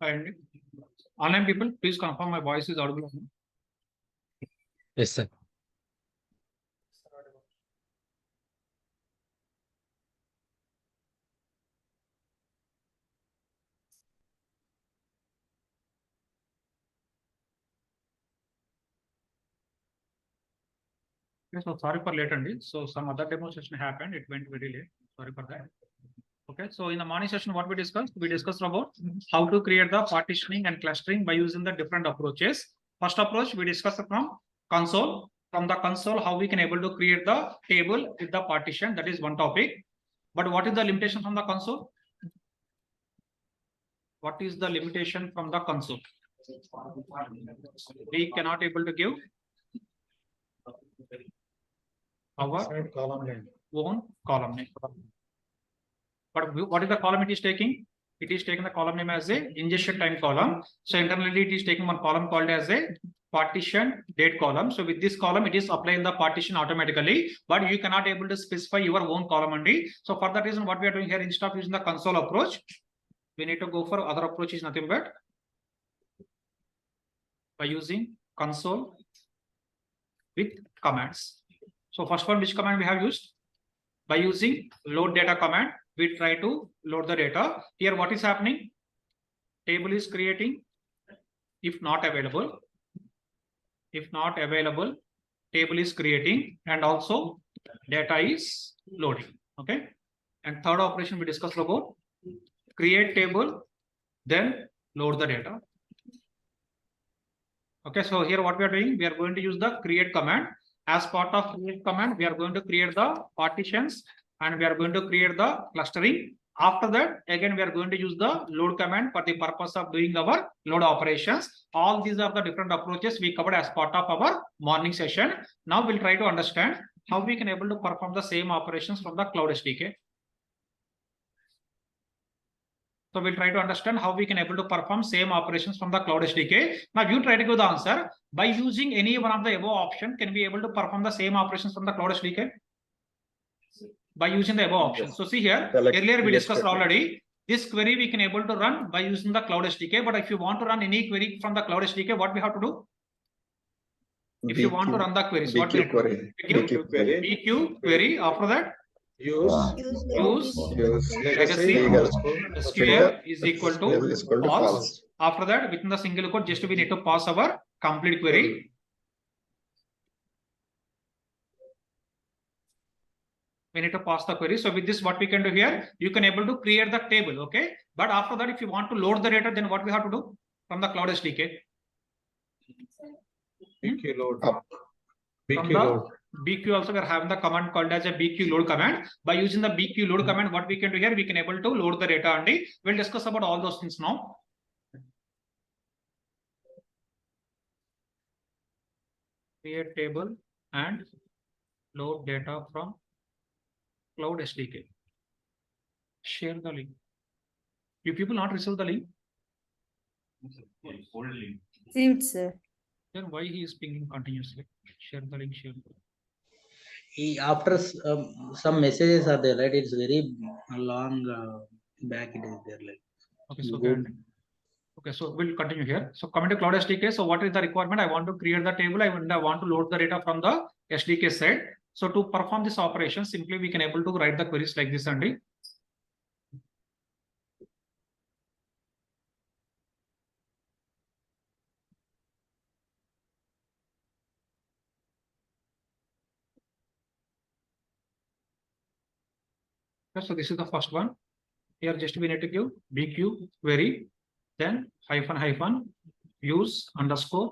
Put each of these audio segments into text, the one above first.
And online people, please confirm my voice is audible. Yes, sir. Okay, so sorry for late, Andy. So some other demonstration happened. It went very late. Sorry for that. Okay, so in the morning session, what we discussed about how to create the partitioning and clustering by using the different approaches. First approach, we discussed from console. From the console, how we can able to create the table with the partition. That is one topic. But what is the limitation from the console? What is the limitation from the console? We cannot able to give our own column name. But what is the column it is taking? It is taking the column name as a ingestion time column. So internally it is taking one column called as a partition date column. So with this column, it is applying the partition automatically, but you cannot able to specify your own column only. So for that reason, what we are doing here, instead of using the console approach, we need to go for other approach is nothing but by using console with commands. So first one, which command we have used? By using load data command, we try to load the data. Here, what is happening? Table is creating. If not available, table is creating, and also data is loading. Okay. And third operation we discussed about create table, then load the data. Okay. So here what we are doing, we are going to use the create command. As part of create command, we are going to create the partitions and we are going to create the clustering. After that, again, we are going to use the load command for the purpose of doing our load operations. All these are the different approaches we covered as part of our morning session. Now we'll try to understand how we can able to perform the same operations from the Cloud SDK. So we'll try to understand how we can able to perform same operations from the Cloud SDK. Now you try to give the answer. By using any one of the above option, can we able to perform the same operations from the Cloud SDK? By using the above option. So see here, earlier we discussed already, this query we can able to run by using the Cloud SDK. But if you want to run any query from the Cloud SDK, what we have to do? If you want to run the queries, what we query. BQ query. After that, use legacy SQL is equal to false. After that, within the single quote, just we need to pass our complete query. We need to pass the query. So with this, what we can do here, you can able to create the table. Okay. But after that, if you want to load the data, then what we have to do from the Cloud SDK? BQ load. BQ load. BQ also we are having the command called as a BQ load command. By using the BQ load command, what we can do here, we can able to load the data only. We'll discuss about all those things now. Create table and load data from Cloud SDK. Share the link. You people not receive the link? Received, sir. Then why he is pinging continuously? Share the link, share the link. After some messages are there, right? It's very long back. It is there, like. Okay, so okay, so we'll continue here. So coming to Cloud SDK. So what is the requirement? I want to create the table. I want to load the data from the SDK side. So to perform this operation, simply we can able to write the queries like this only. Okay, so this is the first one. Here just we need to give BigQuery, then hyphen use underscore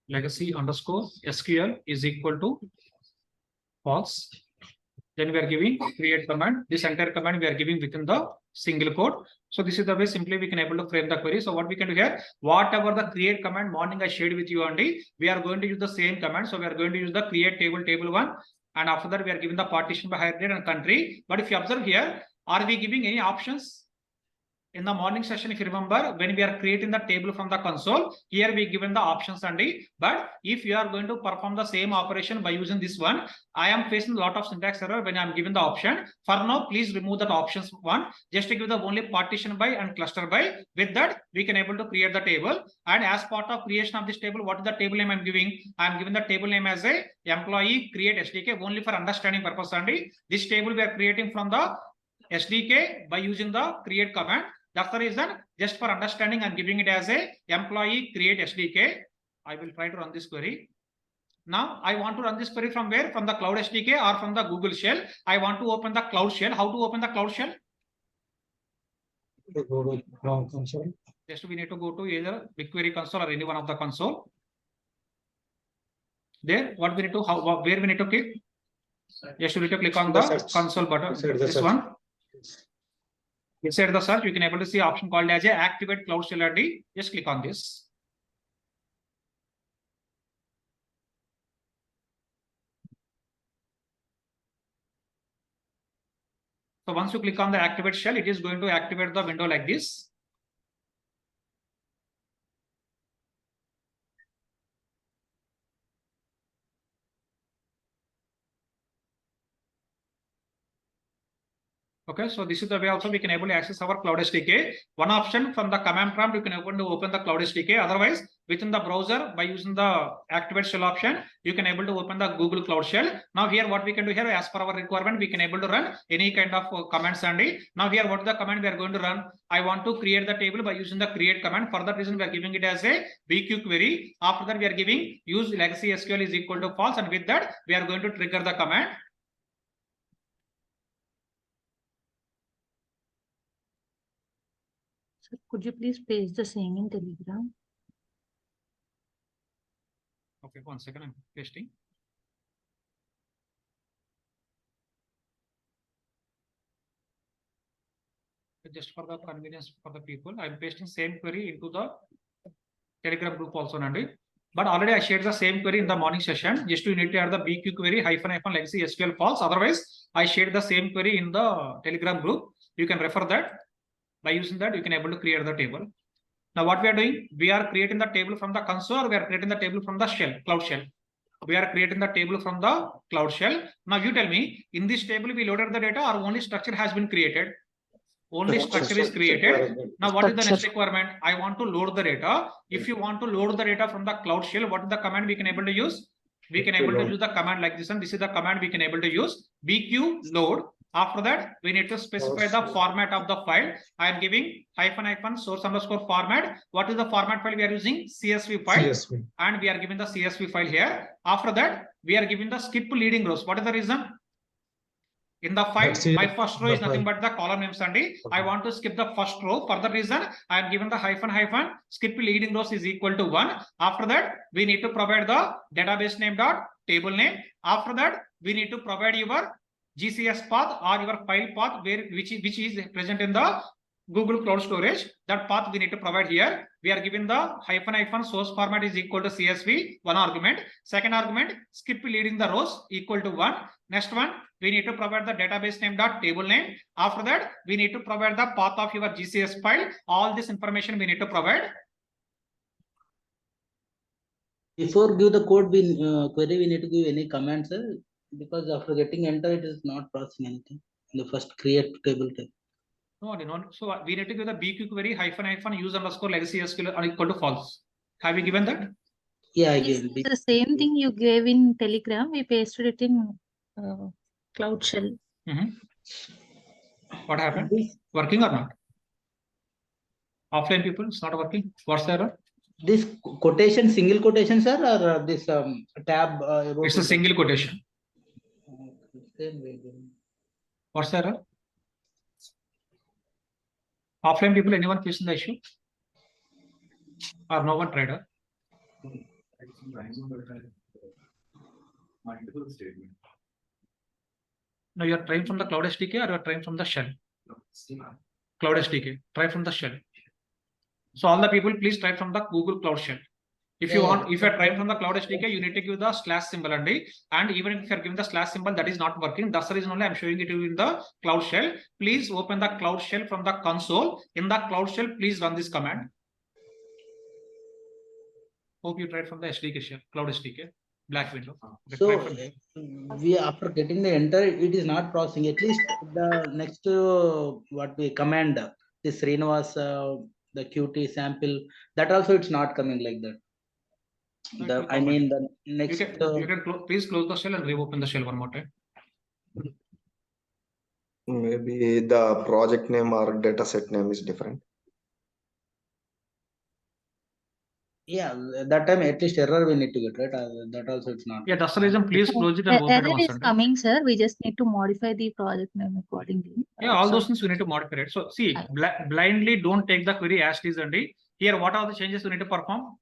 legacy underscore SQL is equal to false. Then we are giving create command. This entire command we are giving within the single quote. So this is the way simply we can able to frame the query. So what we can do here, whatever the create command morning I shared with you only, we are going to use the same command. So we are going to use the create table one. And after that, we are giving the partition by hire date and country. But if you observe here, are we giving any options? In the morning session, if you remember, when we are creating the table from the console, here we given the options only. But if you are going to perform the same operation by using this one, I am facing a lot of syntax error when I am given the option. For now, please remove that options one, just to give the only partition by and cluster by. With that, we can able to create the table. And as part of creation of this table, what is the table name I am giving? I am giving the table name as a employee create SDK only for understanding purpose only. This table we are creating from the SDK by using the create command. That's the reason, just for understanding, I'm giving it as a employee create SDK. I will try to run this query. Now, I want to run this query from where? From the Cloud SDK or from the Google Shell. I want to open the Cloud Shell. How to open the Cloud Shell? Just we need to go to either BigQuery console or any one of the console. There, what we need to, where we need to click? Just we need to click on the console button. This one. Inside the search, you can able to see option called as a activate cloud shell ID. Just click on this. So once you click on the activate shell, it is going to activate the window like this. Okay, so this is the way also we can able to access our Cloud SDK. One option from the command prompt, you can open the Cloud SDK. Otherwise, within the browser, by using the activate shell option, you can able to open the Google Cloud Shell. Now here, what we can do here, as per our requirement, we can able to run any kind of commands only. Now here, what is the command we are going to run? I want to create the table by using the create command. For that reason, we are giving it as a BigQuery. After that, we are giving use legacy SQL is equal to false, and with that, we are going to trigger the command. Sir, could you please paste the same in Telegram? Okay, 1 second, I'm pasting. Just for the convenience for the people, I'm pasting same query into the Telegram group also, Nandi. But already I shared the same query in the morning session. Just to need to add the BigQuery hyphen legacy SQL false. Otherwise, I shared the same query in the Telegram group. You can refer that. By using that, you can able to create the table. Now, what we are doing, we are creating the table from the console, or we are creating the table from the shell, Cloud Shell. We are creating the table from the Cloud Shell. Now, you tell me, in this table, we loaded the data, or only structure has been created? Only structure is created. Now, what is the next requirement? I want to load the data. If you want to load the data from the Cloud Shell, what is the command we can able to use? We can able to use the command like this, and this is the command we can able to use. BQ load. After that, we need to specify the format of the file. I am giving hyphen source underscore format. What is the format file we are using? CSV file. CSV. And we are giving the CSV file here. After that, we are giving the skip leading rows. What is the reason? In the file, my first row is nothing but the column names only. I want to skip the first row. For the reason, I am given the hyphen skip leading rows is equal to 1. After that, we need to provide the database name dot table name. After that, we need to provide your GCS path or your file path which is present in the Google Cloud Storage. That path we need to provide here. We are given the hyphen source format is equal to CSV, one argument. Second argument, skip leading the rows equal to 1. Next one, we need to provide the database name dot table name. After that, we need to provide the path of your GCS file. All this information we need to provide. Before give the code query, we need to give any commands, because after getting enter, it is not processing anything. In the first create table type. No. So we need to give the BigQuery hyphen use underscore legacy SQL equal to false. Have you given that? Yeah, I It's gave. the same thing you gave in Telegram. We pasted it in Cloud Shell. What happened? Working or not? Offline people, it's not working. What's the error? This quotation, single quotation, sir, or this tab? It's a single quotation. Same way. What's the error? Offline people, anyone facing the issue? Or no one tried? No, you are trying from the Cloud SDK or you are trying from the shell? Cloud SDK. Try from the shell. So all the people, please try from the Google Cloud Shell. If you want, if you are trying from the Cloud SDK, you need to give the slash symbol and even if you are giving the slash symbol, that is not working. That's the reason only I'm showing it in the Cloud Shell. Please open the Cloud Shell from the console. In the Cloud Shell, please run this command. Hope you tried from the SDK shell, Cloud SDK, black window. So we, after getting the enter, it is not processing. At least the next what we command, this Srinivas, the Qt sample, that also it's not coming like that. I mean the next. You can please close the shell and reopen the shell one more time. Maybe the project name or dataset name is different. Yeah, that time at least error we need to get, right? That also it's not. Yeah, that's the reason. Please close it and open it Error once. is coming, sir. We just need to modify the project name accordingly. Yeah, all those things we need to modify it. So see, blindly don't take the query as it is only. Here, what are the changes you need to perform?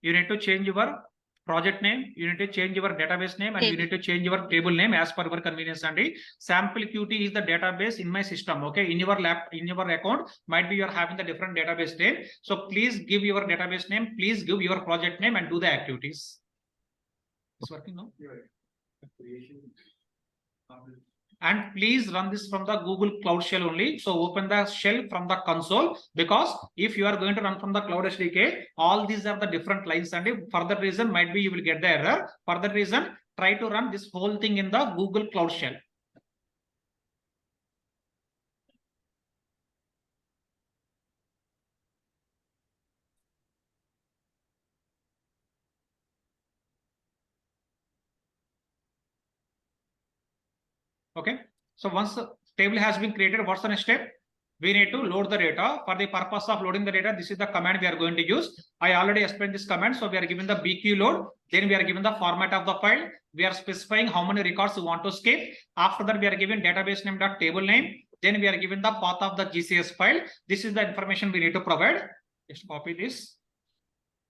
You need to change your project name, you need to change your database name, and you need to change your table name as per your convenience. And sample Qt is the database in my system. Okay, in your in your account, might be you are having the different database name. So please give your database name, please give your project name, and do the activities. It's working now. And please run this from the Google Cloud Shell only. So open the shell from the console, because if you are going to run from the Cloud SDK, all these are the different lines, and for that reason might be you will get the error. For that reason, try to run this whole thing in the Google Cloud Shell. Okay. So once the table has been created, what's the next step? We need to load the data. For the purpose of loading the data, this is the command we are going to use. I already explained this command. So we are given the BQ load. Then we are given the format of the file. We are specifying how many records we want to skip. After that, we are given database name dot table name. Then we are given the path of the GCS file. This is the information we need to provide. Just copy this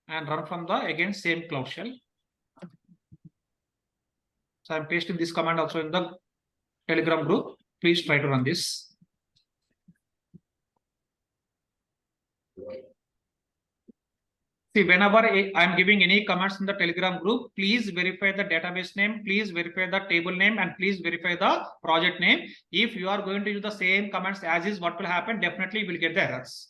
and run from the again same Cloud Shell. So I'm pasting this command also in the Telegram group. Please try to run this. See, whenever I'm giving any comments in the Telegram group, please verify the database name, please verify the table name, and please verify the project name. If you are going to use the same comments as is, what will happen? Definitely you will get the errors.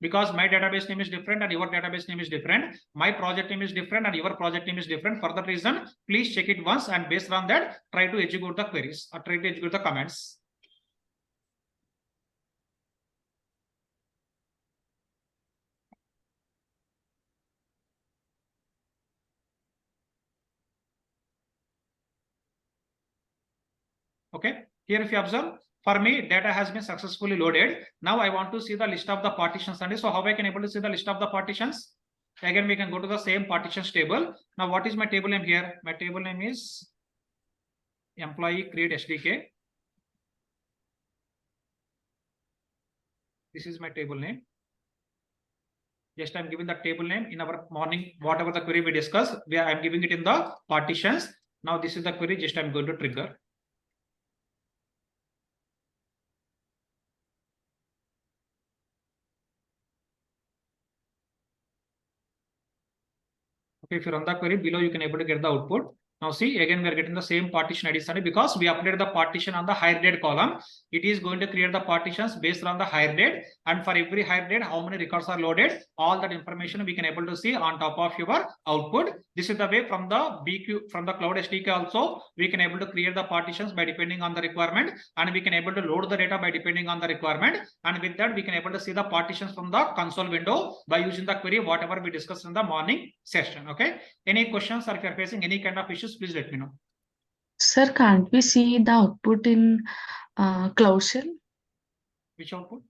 Because my database name is different and your database name is different. My project name is different and your project name is different. For that reason, please check it once, and based on that, try to execute the queries or try to execute the comments. Okay, here if you observe, for me, data has been successfully loaded. Now I want to see the list of the partitions. And so how I can able to see the list of the partitions? Again, we can go to the same partitions table. Now, what is my table name here? My table name is employee create SDK. This is my table name. Just I'm giving the table name in our morning, whatever the query we discussed, I'm giving it in the partitions. Now this is the query, just I'm going to trigger. Okay, if you run the query below, you can able to get the output. Now see, again, we are getting the same partition ID study because we updated the partition on the hire date column. It is going to create the partitions based on the hire date. And for every hire date, how many records are loaded, all that information we can able to see on top of your output. This is the way from the BQ, from the Cloud SDK also, we can able to create the partitions by depending on the requirement. And we can able to load the data by depending on the requirement. And with that, we can able to see the partitions from the console window by using the query, whatever we discussed in the morning session. Okay. Any questions, or if you're facing any kind of issues, please let me know. Sir, can't we see the output in Cloud Shell? Which output?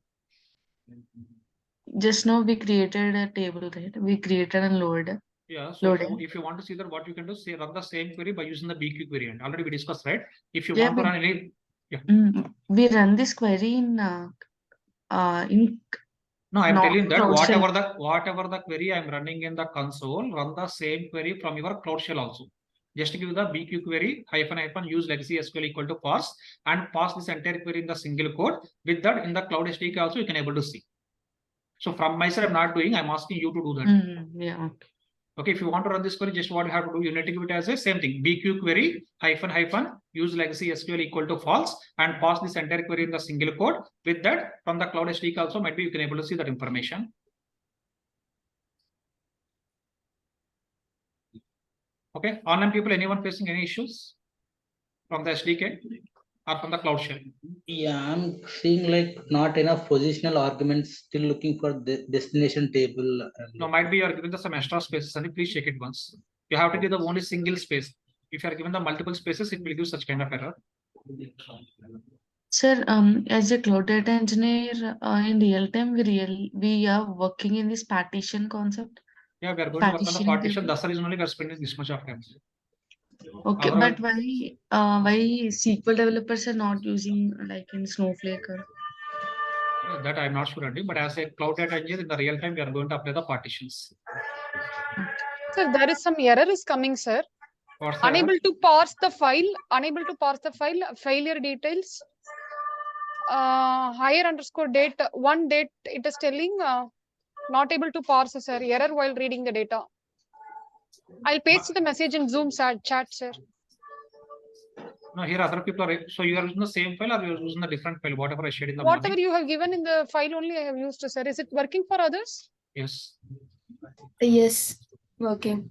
Just now we created a table, right? We created and loaded. Yeah, so if you want to see that, what you can do, say run the same query by using the BQ query. And already we discussed, right? If you want to run any, Yeah. We run this query in No, I'm not telling that Cloud Shell. whatever the query I'm running in the console, run the same query from your Cloud Shell also. Just give the BigQuery -- use legacy SQL equal to parse and pass this entire query in the single code. With that, in the Cloud SDK also you can able to see. So from my side, I'm not doing. I'm asking you to do that. Yeah. Okay. Okay, if you want to run this query, just what you have to do, you need to give it as a same thing. BigQuery -- use legacy SQL equal to false and pass this entire query in the single code. With that, from the Cloud SDK also might be you can able to see that information. Okay, online people, anyone facing any issues from the SDK or from the Cloud Shell? Yeah, I'm seeing like not enough positional arguments, still looking for the destination table. No, might be you are given the some extra spaces, and please check it once. You have to give the only single space. If you are given the multiple spaces, it will give such kind of error. Sir, as a cloud data engineer, in real time, we are working in this partition concept. Yeah, we are going to work on the Partitioning partition. table. That's the reason only we are spending this much of time. Okay, Otherwise- but why SQL developers are not using like in Snowflake or? That I'm not sure, Andy, but as a cloud data engineer, in the real time, we are going to apply the partitions. Sir, there is some error is coming, sir. What's the error? Unable to parse the file, failure details. Higher underscore date, one date, it is telling not able to parse, sir. Error while reading the data. I'll paste the message in Zoom chat, sir. No, here other people are. So you are using the same file or you are using the different file, whatever I shared in the Whatever morning? you have given in the file only I have used, sir. Is it working for others? Yes. Yes, working.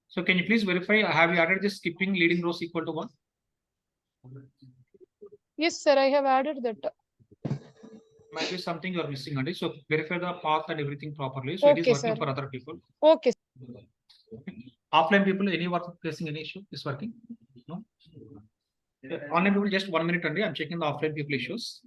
So can you please verify, have you added this skipping leading rows equal to 1? Yes, sir, I have added that. Might be something you are missing, Andy. So verify the path and everything properly. So it is Okay, working sir. for other people. Okay. Offline people, any work facing any issue is working? No. Online people, just 1 minute only. I'm checking the offline people issues.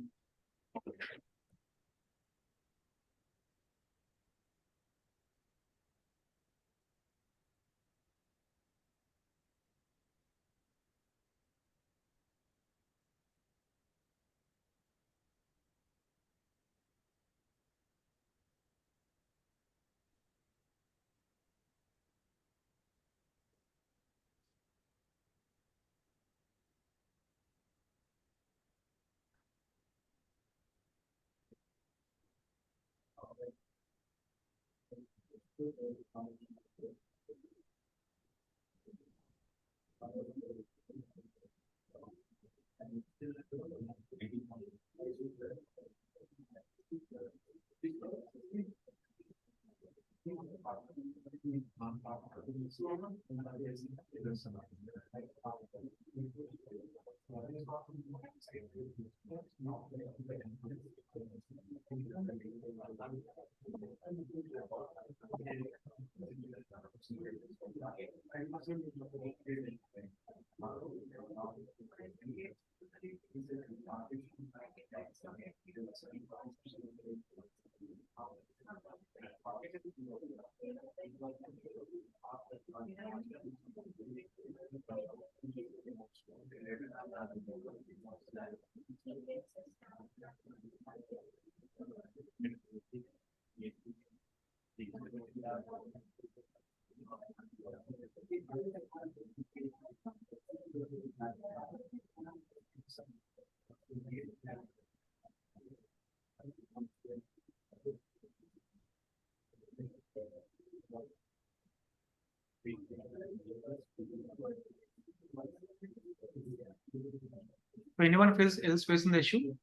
So anyone else facing the issue?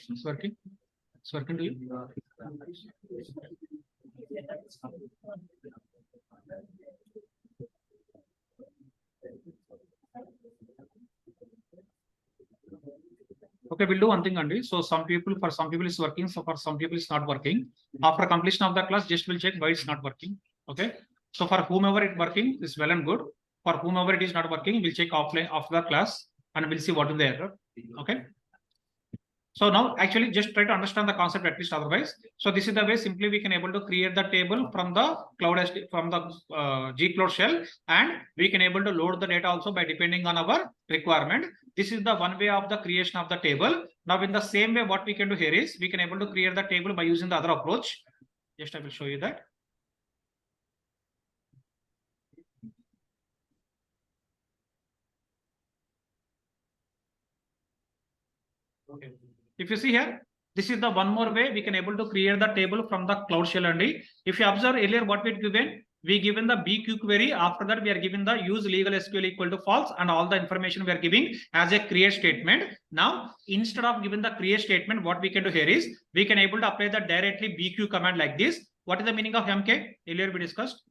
It's working. It's working to you. Okay, we'll do one thing, Andy. So for some people it's working, so for some people it's not working. After completion of the class, just we'll check why it's not working. Okay. So for whomever it's working, is well and good. For whomever it is not working, we'll check offline after the class and we'll see what is the error. Okay. So now actually just try to understand the concept at least otherwise. So this is the way simply we can able to create the table from the G Cloud shell, and we can able to load the data also by depending on our requirement. This is the one way of the creation of the table. Now in the same way, what we can do here is we can able to create the table by using the other approach. Just I will show you that. Okay. If you see here, this is the one more way we can able to create the table from the Cloud shell only. If you observe earlier what we given the BigQuery. After that, we are given the use legal SQL equal to false, and all the information we are giving as a create statement. Now, instead of giving the create statement, what we can do here is we can able to apply the directly BQ command like this. What is the meaning of MK? Earlier we discussed.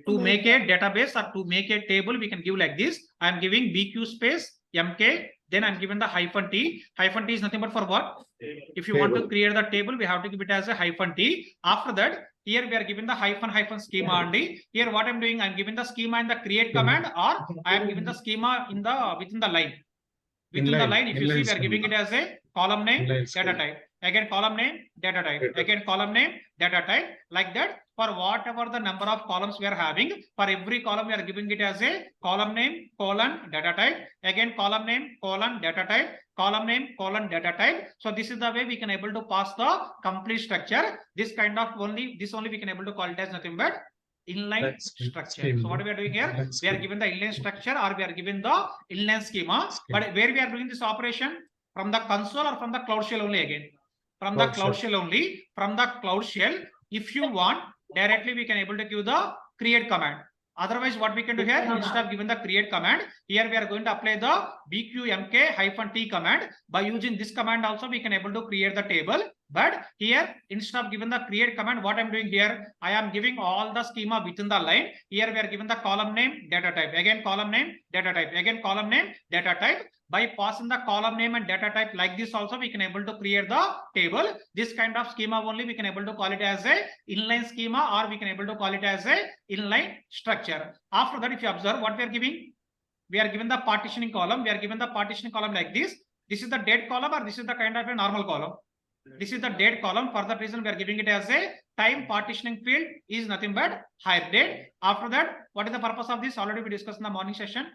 To make a database or to make a table, we can give like this. I am giving BQ space MK. Then I'm given the hyphen T. Hyphen T is nothing but for what? If you want to create the table, we have to give it as a hyphen T. After that, here we are given the hyphen schema only. Here what I'm doing, I'm giving the schema in the create command, or I am giving the schema in the within the line. Within the line, if you see, we are giving it as a column name, data type. Again, column name, data type. Again, column name, data type. Like that, for whatever the number of columns we are having, for every column we are giving it as a column name, colon, data type. Again, column name, colon, data type. Column name, colon, data type. So this is the way we can able to pass the complete structure. This kind of only we can able to call it as nothing but inline structure. So what we are doing here, we are given the inline structure, or we are given the inline schema. But where we are doing this operation, from the console or from the Cloud shell only? Again, from the Cloud shell only. From the Cloud shell, if you want, directly we can able to give the create command. Otherwise, what we can do here, instead of giving the create command, here we are going to apply the BQMK-T command. By using this command also, we can able to create the table. But here, instead of giving the create command, what I'm doing here, I am giving all the schema within the line. Here we are given the column name, data type. Again, column name, data type. Again, column name, data type. By passing the column name and data type like this also, we can able to create the table. This kind of schema only we can able to call it as a inline schema, or we can able to call it as a inline structure. After that, if you observe what we are giving, we are given the partitioning column. We are given the partitioning column like this. This is the date column, or this is the kind of a normal column. This is the date column. For that reason, we are giving it as a time partitioning field is nothing but hire date. After that, what is the purpose of this? Already we discussed in the morning session.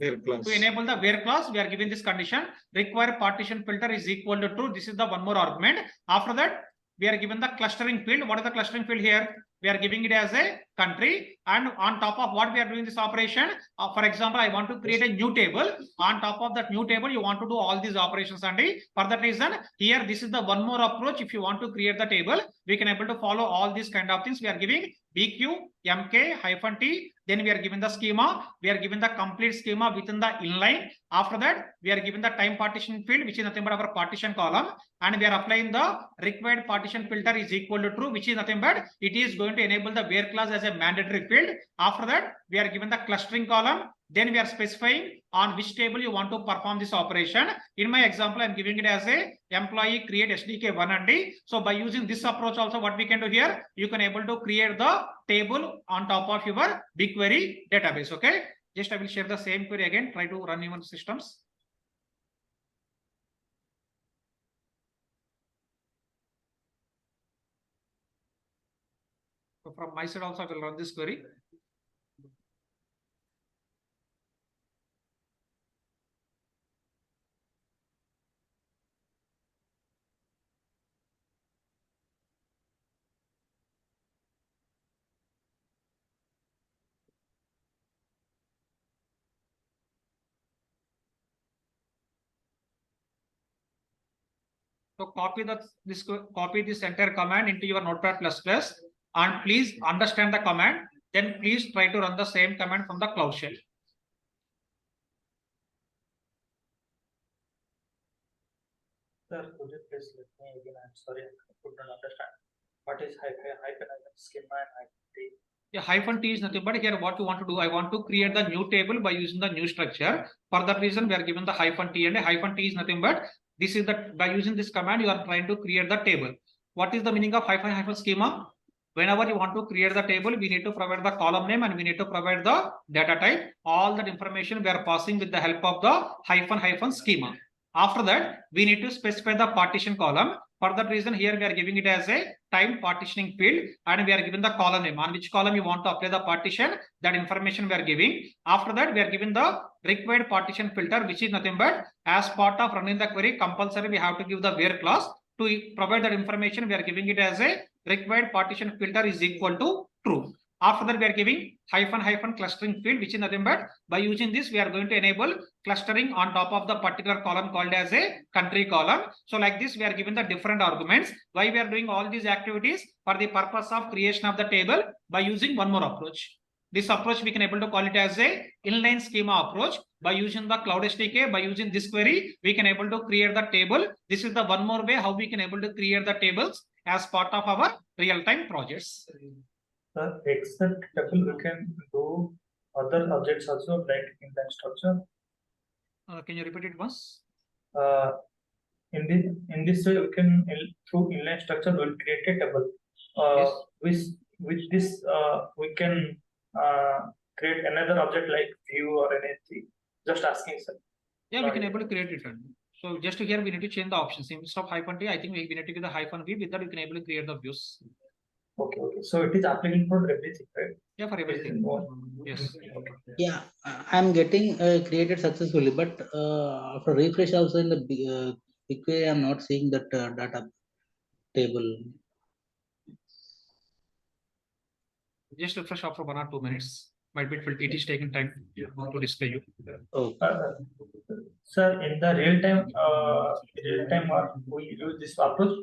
To enable the where clause, we are given this condition: require partition filter is equal to true. This is the one more argument. After that, we are given the clustering field. What is the clustering field here? We are giving it as a country, and on top of what we are doing this operation, for example, I want to create a new table. On top of that new table, you want to do all these operations, and for that reason, here this is the one more approach. If you want to create the table, we can able to follow all these kind of things. We are giving BQ-MK-T. Then we are given the schema. We are given the complete schema within the inline. After that, we are given the time partition field, which is nothing but our partition column, and we are applying the required partition filter is equal to true, which is nothing but it is going to enable the where clause as a mandatory field. After that, we are given the clustering column. Then we are specifying on which table you want to perform this operation. In my example, I'm giving it as a employee create SDK 1 and D. So by using this approach also, what we can do here, you can able to create the table on top of your BigQuery database. Okay. Just I will share the same query again. Try to run your systems. So from my side also, I will run this query. So copy this entire command into your Notepad++, and please understand the command. Then please try to run the same command from the Cloud shell. Sir, could you please let me again? I'm sorry, I could not understand. What is hyphen schema and hyphen T? Yeah, hyphen T is nothing but here what you want to do. I want to create the new table by using the new structure. For that reason, we are given the hyphen T, and a hyphen T is nothing but this is the by using this command you are trying to create the table. What is the meaning of hyphen schema? Whenever you want to create the table, we need to provide the column name and we need to provide the data type. All that information we are passing with the help of the hyphen schema. After that, we need to specify the partition column. For that reason, here we are giving it as a time partitioning field, and we are given the column name. On which column you want to apply the partition, that information we are giving. After that, we are given the required partition filter, which is nothing but as part of running the query, compulsory we have to give the where clause. To provide that information, we are giving it as a required partition filter is equal to true. After that, we are giving hyphen clustering field, which is nothing but by using this, we are going to enable clustering on top of the particular column called as a country column. So like this, we are given the different arguments. Why we are doing all these activities? For the purpose of creation of the table by using one more approach. This approach we can able to call it as a inline schema approach. By using the Cloud SDK, by using this query, we can able to create the table. This is the one more way how we can able to create the tables as part of our real-time projects. Except table, we can do other objects also, like inline structure. Can you repeat it once? In this way, we can through inline structure we'll create a table. Yes. With this we can create another object like view or anything. Just asking, sir. Yeah, we can able to create it. So just here we need to change the options. Instead of -t, I think we need to give the -v. With that, we can able to create the views. Okay. So it is applicable for everything, right? Yeah, for everything. Yes. Yeah, I'm getting created successfully, but after refresh also in the BigQuery, I'm not seeing that data table. Just refresh after 1 or 2 minutes. Might be it is taking time to display you. Oh, Sir, in the real time we use this approach.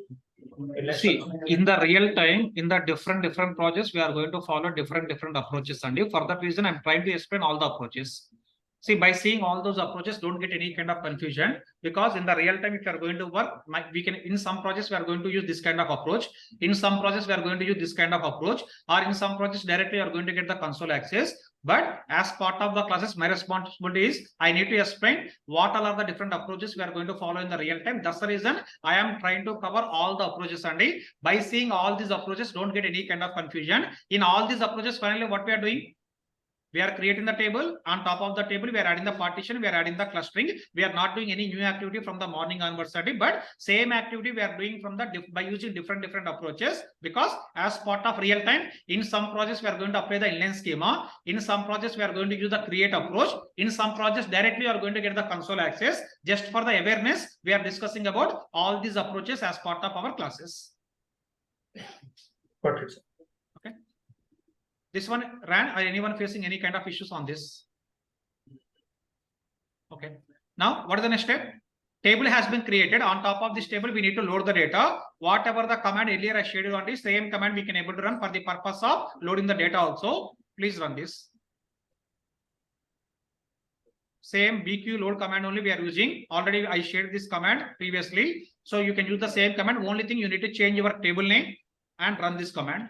See, in the real time, in the different projects, we are going to follow different approaches. And for that reason, I'm trying to explain all the approaches. See, by seeing all those approaches, don't get any kind of confusion, because in the real time, if you are going to work, we can, in some projects, we are going to use this kind of approach. In some projects, we are going to use this kind of approach, or in some projects, directly you are going to get the console access. But as part of the classes, my responsibility is I need to explain what all are the different approaches we are going to follow in the real time. That's the reason I am trying to cover all the approaches. And by seeing all these approaches, don't get any kind of confusion. In all these approaches, finally, what we are doing? We are creating the table. On top of the table, we are adding the partition, we are adding the clustering. We are not doing any new activity from the morning onwards, but same activity we are doing from the by using different approaches, because as part of real time, in some projects we are going to apply the inline schema. In some projects we are going to use the create approach. In some projects directly you are going to get the console access. Just for the awareness, we are discussing about all these approaches as part of our classes. Got it. Okay. This one ran. Are anyone facing any kind of issues on this? Okay. Now, what is the next step? Table has been created. On top of this table, we need to load the data. Whatever the command earlier I shared on this, same command we can able to run for the purpose of loading the data also. Please run this. Same BQ load command only we are using. Already I shared this command previously. So you can use the same command. Only thing you need to change your table name and run this command.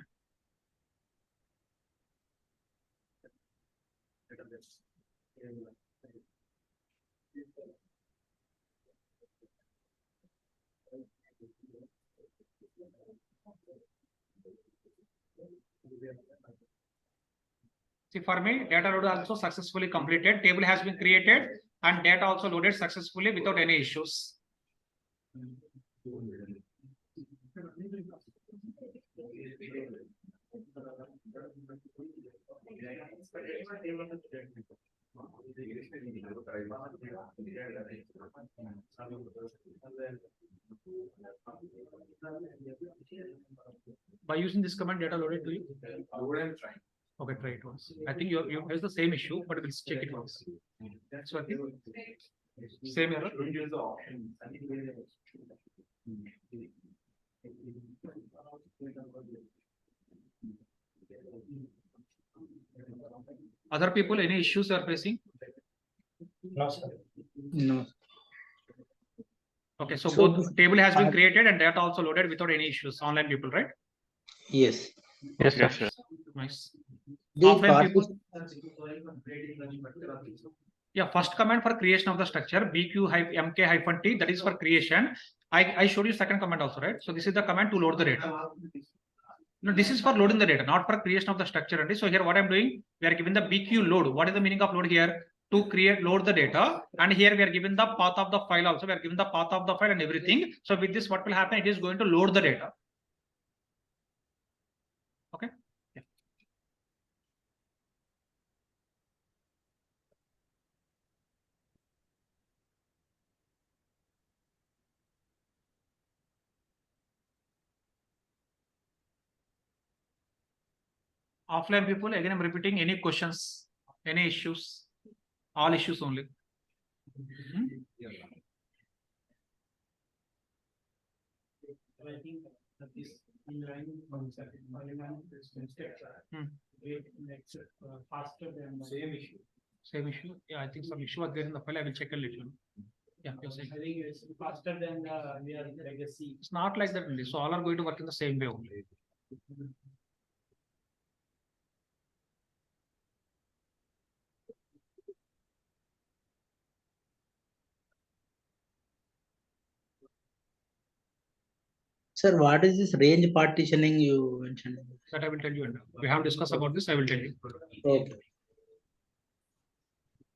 See, for me, data load also successfully completed. Table has been created and data also loaded successfully without any issues. By using this command, data loaded to you? Okay, try it once. I think you has the same issue, but we'll check it once. That's what same error. Other people, any issues are facing? No, sir. no. Okay, so So both table has been created and data also loaded without any issues. Online people, right? Yes. Yes, Okay. sir. Nice. The Offline people. Yeah, first command for creation of the structure, BQ-MK-T, that is for creation. I showed you second command also, right? So this is the command to load the data. No, this is for loading the data, not for creation of the structure. So here what I'm doing, we are given the BQ load. What is the meaning of load here? to load the data, and here we are given the path of the file also. We are given the path of the file and everything. So with this, what will happen? It is going to load the data. Okay. Yeah. Offline people, again I'm repeating, any questions, any issues, all issues only. I think that is in line with faster than same issue. Same issue. Yeah, I think some issue was there in the file. I will check a little. Yeah, you're saying. I think it's faster than their legacy. It's not like that only. So all are going to work in the same way only. Sir, what is this range partitioning you mentioned? That I will tell you. We have discussed about this. I will tell you. Okay.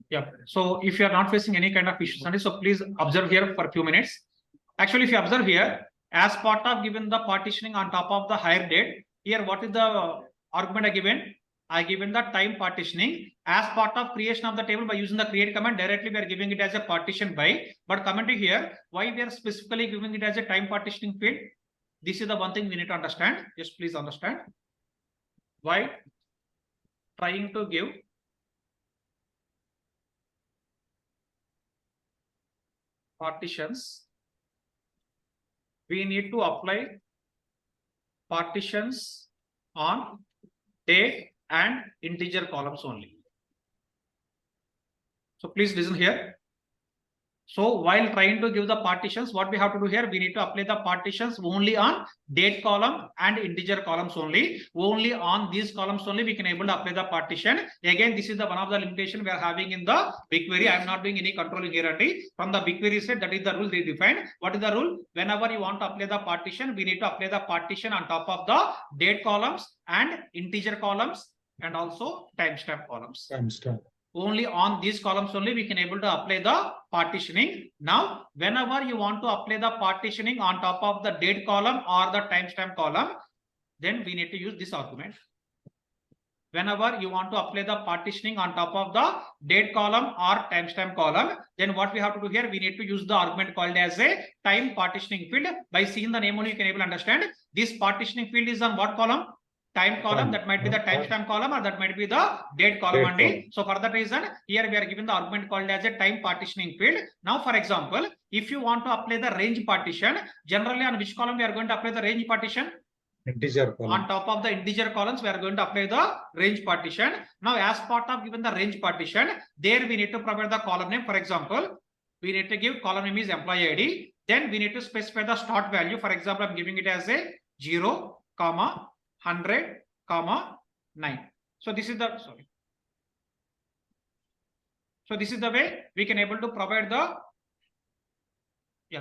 Yeah. So if you are not facing any kind of issues, so please observe here for a few minutes. Actually, if you observe here, as part of given the partitioning on top of the higher date, here what is the argument I given? I given the time partitioning as part of creation of the table by using the create command. Directly we are giving it as a partition by, but commenting here, why we are specifically giving it as a time partitioning field? This is the one thing we need to understand. Just please understand. Why trying to give partitions, we need to apply partitions on date and integer columns only. So please listen here. So while trying to give the partitions, what we have to do here, we need to apply the partitions only on date column and integer columns only. Only on these columns only we can able to apply the partition. Again, this is the one of the limitation we are having in the BigQuery. I am not doing any controlling here only. From the BigQuery set, that is the rule they define. What is the rule? Whenever you want to apply the partition, we need to apply the partition on top of the date columns and integer columns and also timestamp columns. Timestamp. Only on these columns only we can able to apply the partitioning. Now, whenever you want to apply the partitioning on top of the date column or the timestamp column, then we need to use this argument. Whenever you want to apply the partitioning on top of the date column or timestamp column, then what we have to do here, we need to use the argument called as a time partitioning field. By seeing the name only, you can able to understand this partitioning field is on what column? Time column. That might be the timestamp column or that might be the date column only. So for that reason, here we are given the argument called as a time partitioning field. Now, for example, if you want to apply the range partition, generally on which column we are going to apply the range partition? Integer column. On top of the integer columns, we are going to apply the range partition. Now, as part of given the range partition, there we need to provide the column name. For example, we need to give column name is employee ID. Then we need to specify the start value. For example, I'm giving it as a 0, 100, 9. So this is the So this is the way we can able to provide the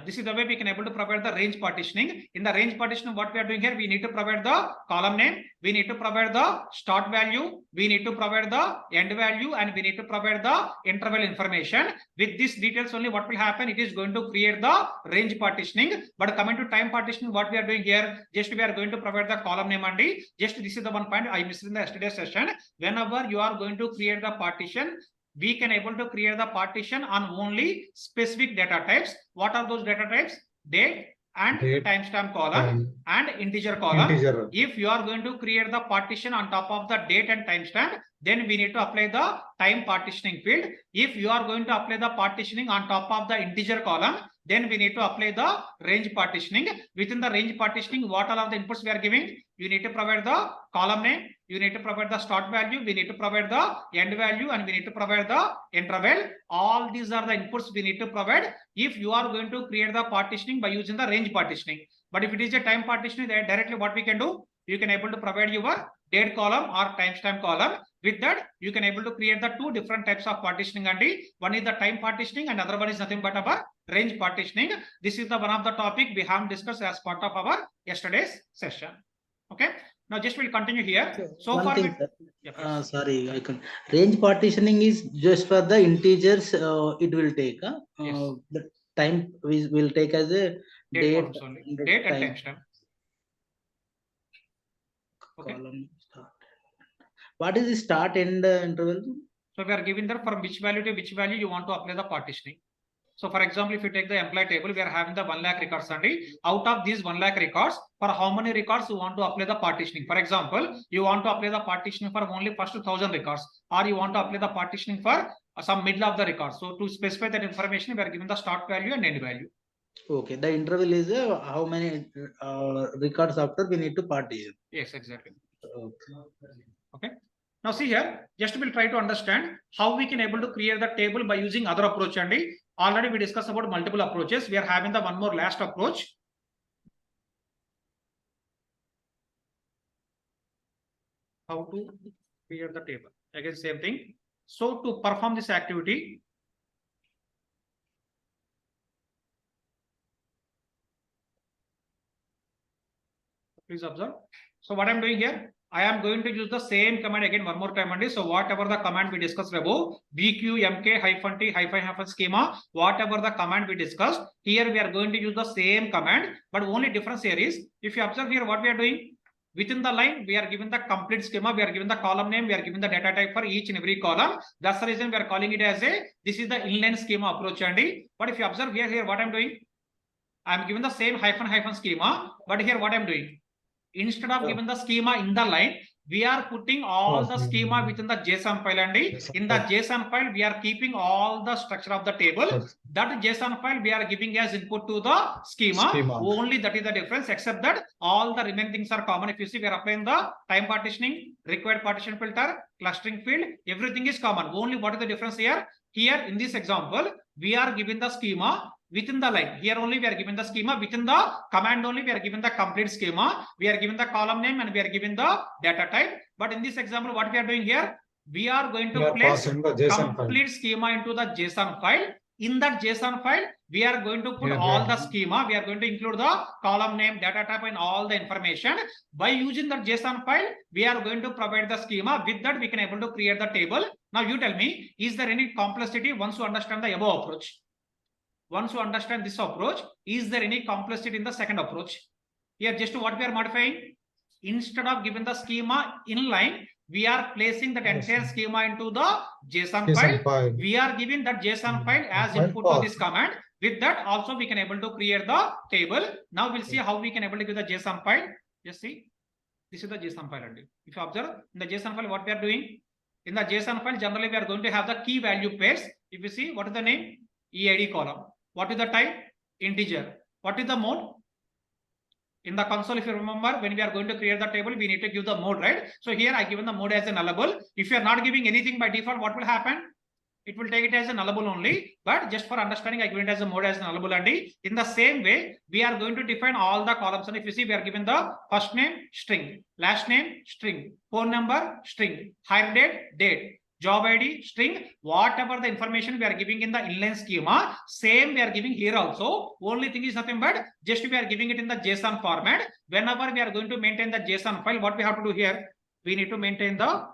this is the way we can able to provide the range partitioning. In the range partitioning, what we are doing here, we need to provide the column name, we need to provide the start value, we need to provide the end value, and we need to provide the interval information. With these details only, what will happen? It is going to create the range partitioning. But coming to time partitioning, what we are doing here, just we are going to provide the column name only. Just this is the one point I missed in the yesterday's session. Whenever you are going to create the partition, we can able to create the partition on only specific data types. What are those data types? Date and timestamp column and integer column. If you are going to create the partition on top of the date and timestamp, then we need to apply the time partitioning field. If you are going to apply the partitioning on top of the integer column, then we need to apply the range partitioning. Within the range partitioning, what all are the inputs we are giving? You need to provide the column name, you need to provide the start value, we need to provide the end value, and we need to provide the interval. All these are the inputs we need to provide if you are going to create the partitioning by using the range partitioning. But if it is a time partitioning, then directly what we can do, you can able to provide your date column or timestamp column. With that, you can able to create the two different types of partitioning. And one is the time partitioning and other one is nothing but our range partitioning. This is the one of the topic we have discussed as part of our yesterday's session. Okay. Now just we'll continue here. So One far, thing, sir. yeah, please. Sorry, I can. Range partitioning is just for the integers. It will take. Yes. The time we will take as a Date date, columns only. Date and time. timestamp. Okay. Column start. What is the start end interval? So we are giving that from which value to which value you want to apply the partitioning. So for example, if you take the employee table, we are having the 1 lakh records only. Out of these 1 lakh records, for how many records you want to apply the partitioning? For example, you want to apply the partitioning for only first 1000 records, or you want to apply the partitioning for some middle of the records. So to specify that information, we are given the start value and end value. Okay, the interval is how many records after we need to partition. Yes, exactly. Okay. Okay. Now see here, just we'll try to understand how we can able to create the table by using other approach. And already we discussed about multiple approaches. We are having the one more last approach. How to create the table. Again, same thing. So to perform this activity, please observe. So what I'm doing here, I am going to use the same command again one more time only. So whatever the command we discussed above, BQMK-T schema, whatever the command we discussed, here we are going to use the same command, but only difference here is, if you observe here what we are doing, within the line, we are given the complete schema, we are given the column name, we are given the data type for each and every column. That's the reason we are calling it as this is the inline schema approach. But if you observe here what I'm doing, I'm given the same hyphen schema, but here what I'm doing, instead of giving the schema in the line, we are putting all the schema within the JSON file, and in the JSON file we are keeping all the structure of the table. That JSON file we are giving as input to the schema. Only that is the difference, except that all the remaining things are common. If you see, we are applying the time partitioning, required partition filter, clustering field, everything is common. Only what is the difference here? Here in this example, we are given the schema within the line. Here only we are given the schema within the command only we are given the complete schema. We are given the column name and we are given the data type. But in this example, what we are doing here, we are going to place complete schema into the JSON file. In that JSON file, we are going to put all the schema. We are going to include the column name, data type, and all the information. By using the JSON file, we are going to provide the schema. With that, we can able to create the table. Now you tell me, is there any complexity once you understand the above approach? Once you understand this approach, is there any complexity in the second approach? Here, just what we are modifying, instead of giving the schema inline, we are placing that entire schema into the JSON file. We are giving that JSON file as input to this command. With that, also we can able to create the table. Now we'll see how we can able to give the JSON file. Just see, this is the JSON file. If you observe in the JSON file, what we are doing, in the JSON file, generally we are going to have the key value pairs. If you see, what is the name? EID column. What is the type? Integer. What is the mode? In the console, if you remember, when we are going to create the table, we need to give the mode, right? So here I given the mode as a nullable. If you are not giving anything by default, what will happen? It will take it as a nullable only. But just for understanding, I give it as a mode as a nullable only. In the same way, we are going to define all the columns. And if you see, we are given the first name string, last name string, phone number string, hire date, job ID string, whatever the information we are giving in the inline schema, same we are giving here also. Only thing is nothing but just we are giving it in the JSON format. Whenever we are going to maintain the JSON file, what we have to do here, we need to maintain the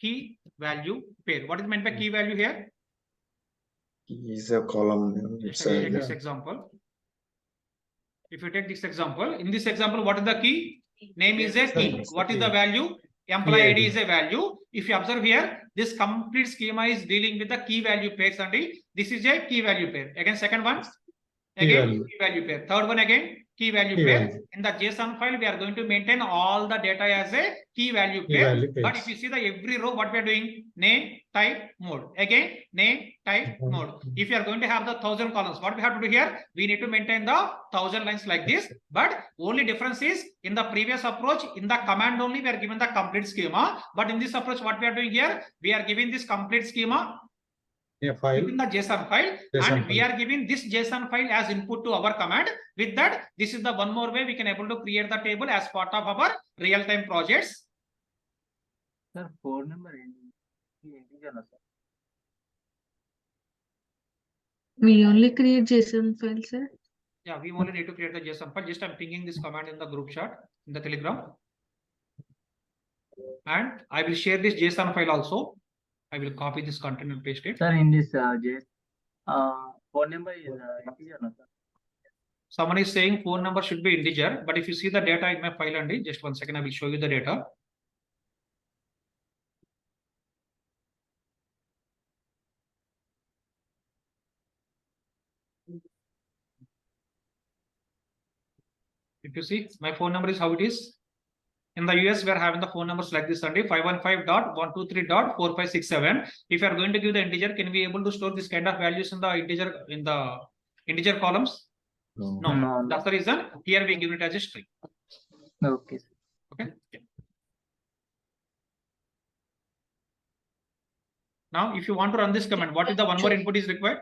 key value pair. What is meant by key value here? Is a column name. Just take this example. If you take this example, in this example, what is the key? Name is a key. What is the value? Employee ID is a value. If you observe here, this complete schema is dealing with the key value pairs only. This is a key value pair. Again, second one, again key value pair. Third one, again key value pair. In the JSON file, we are going to maintain all the data as a key value pair. But if you see the every row, what we are doing, name, type, mode. Again, name, type, mode. If you are going to have the 1000 columns, what we have to do here, we need to maintain the 1000 lines like this. But only difference is, in the previous approach, in the command only we are given the complete schema. But in this approach, what we are doing here, we are giving this complete schema within the JSON file, and we are giving this JSON file as input to our command. With that, this is the one more way we can able to create the table as part of our real-time projects. Sir, phone number integer, sir. We only create JSON files, sir. Yeah, we only need to create the JSON file. Just I'm pinging this command in the group chat in the Telegram. And I will share this JSON file also. I will copy this content and paste it. Sir, in this phone number is integer, no, sir? Someone is saying phone number should be integer, but if you see the data in my file only, just 1 second, I will show you the data. If you see, my phone number is how it is. In the US, we are having the phone numbers like this only 515.123.4567. If you are going to give the integer, can we be able to store this kind of values in the integer columns? No. That's the reason here we give it as a string. Okay. Okay. Now, if you want to run this command, what is the one more input is required?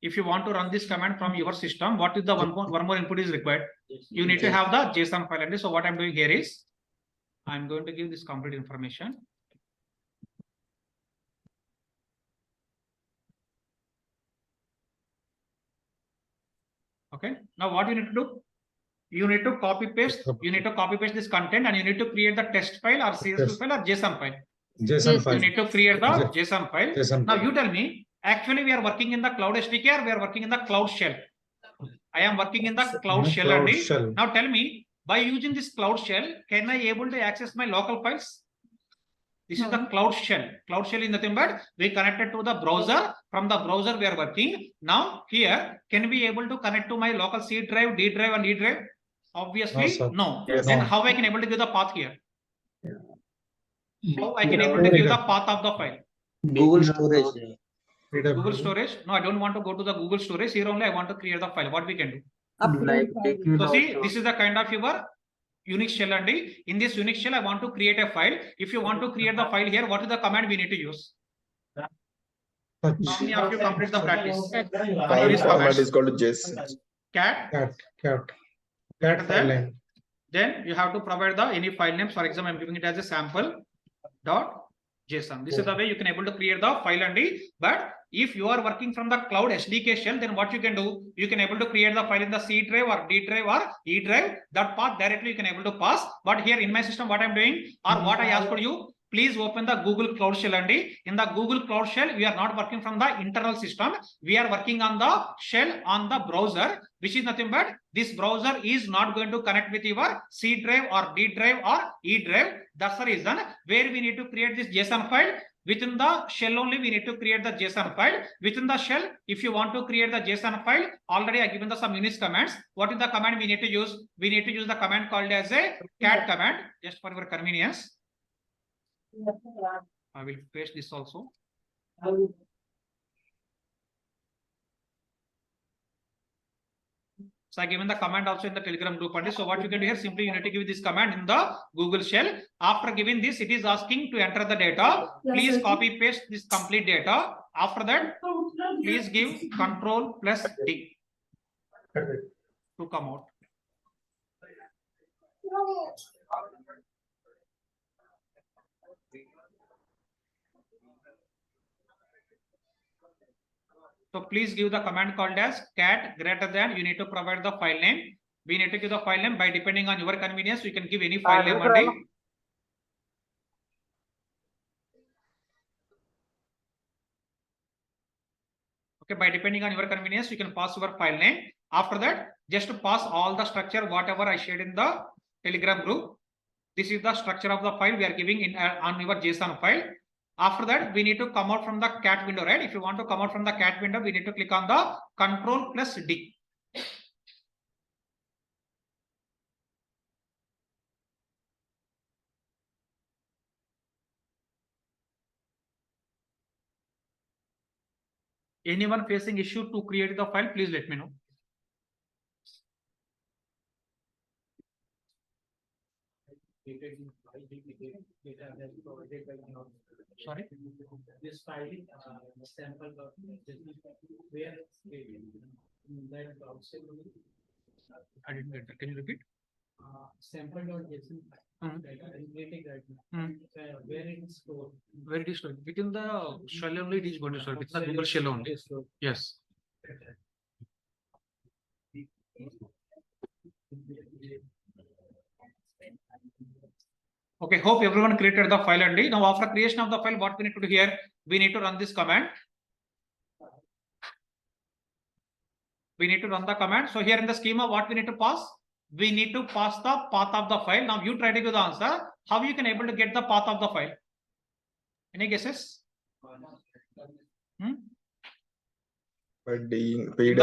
If you want to run this command from your system, what is the one more input is required? You need to have the JSON file. And so what I'm doing here is, I'm going to give this complete information. Okay. Now what you need to do? You need to copy paste. You need to copy paste this content, and you need to create the test file or CSV file or JSON file. JSON You need to create the JSON file. Now you tell me. Actually, we are working in the Cloud SDK or we are working in the Cloud Shell. I am working in the Cloud Shell only. Now tell me, by using this Cloud Shell, can I able to access my local files? This is the Cloud Shell. Cloud Shell is nothing but we connected to the browser. From the browser we are working. Now here, can we able to connect to my local C drive, D drive and E drive? Obviously, no. Yes. Then how I can able to give the path here? How I can able to give the path of the file? Google storage. Google storage. No, I don't want to go to the Google storage. Here only I want to create the file. What we can do? Like So see, this is the kind of your Unix shell and in this Unix shell, I want to create a file. If you want to create the file here, what is the command we need to use? How many of you complete the practice? File format is called JSON. Cat. Then you have to provide the any file names. For example, I'm giving it as a sample.json. This is the way you can able to create the file but if you are working from the Cloud SDK shell, then what you can do? You can able to create the file in the C drive or D drive or E drive. That path directly you can able to pass. But here in my system, what I'm doing or what I asked for you, please open the Google Cloud Shell in the Google Cloud Shell, we are not working from the internal system. We are working on the shell on the browser, which is nothing but this browser is not going to connect with your C drive or D drive or E drive. That's the reason where we need to create this JSON file. Within the shell only, we need to create the JSON file. Within the shell, if you want to create the JSON file, already I given the some Unix commands. What is the command we need to use? We need to use the command called as a cat command, just for your convenience. I will paste this also. So I given the command also in the Telegram group. So what you can do here, simply you need to give this command in the Google shell. After giving this, it is asking to enter the data. Please copy paste this complete data. After that, please give Control+D to come out. So please give the command called as cat greater than, you need to provide the file name. We need to give the file name by depending on your convenience. You can give any file name only. Okay, by depending on your convenience, you can pass your file name. After that, just to pass all the structure, whatever I shared in the Telegram group. This is the structure of the file we are giving in on your JSON file. After that, we need to come out from the cat window, right? If you want to come out from the cat window, we need to click on the Control+D. Anyone facing issue to create the file, please let me know. Sorry, this file sample where I didn't get that. Can you repeat? Sample.json where it is stored. Where it is stored? Within the shell only it is going to store. Within the Google shell only. Yes. Okay, hope everyone created the file and now after creation of the file, what we need to do here, we need to run this command. We need to run the command. So here in the schema, what we need to pass? We need to pass the path of the file. Now you try to give the answer. How you can able to get the path of the file? Any guesses? By doing In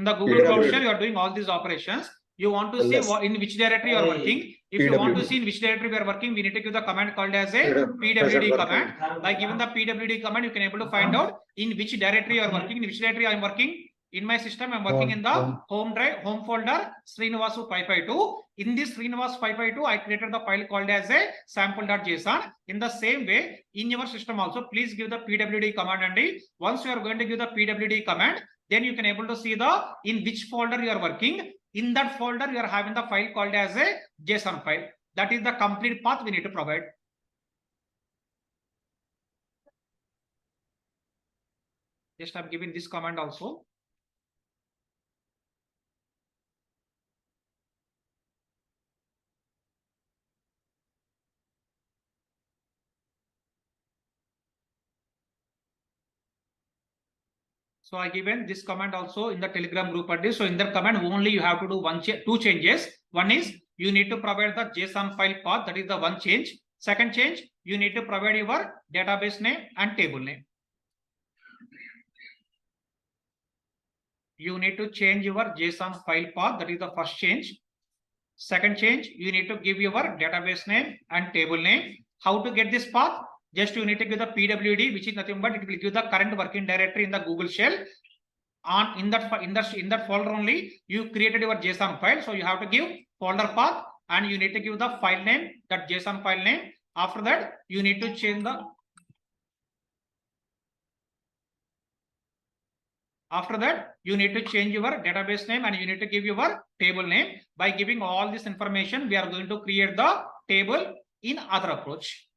the Google PWD. browser, you are doing all these operations. You want to see what, in which directory you are working. If you want to see in which directory we are working, we need to give the command called as a PWD command. By giving the PWD command, you can able to find out in which directory you are working. In which directory I am working. In my system, I am working in the home drive, home folder, Srinivasu 552. In this Srinivasu 552, I created the file called as a sample.json. In the same way, in your system also, please give the PWD command. And once you are going to give the PWD command, then you can able to see the in which folder you are working. In that folder, you are having the file called as a JSON file. That is the complete path we need to provide. Just I'm giving this command also. So I given this command also in the Telegram group address. So in that command only you have to do two changes. One is you need to provide the JSON file path. That is the one change. Second change, you need to provide your database name and table name. You need to change your JSON file path. That is the first change. Second change, you need to give your database name and table name. How to get this path? Just you need to give the PWD, which is nothing but it will give the current working directory in the Google shell. On in that folder only you created your JSON file. So you have to give folder path and you need to give the file name, that JSON file name. After that, you need to change the. After that, you need to change your database name and you need to give your table name. By giving all this information, we are going to create the table in other approach.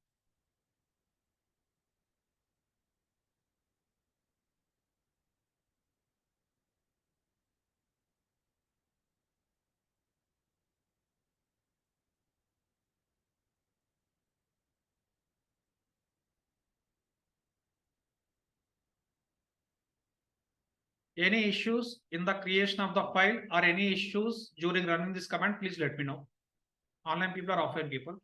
Any issues in the creation of the file or any issues during running this command, please let me know. Online people or offline people?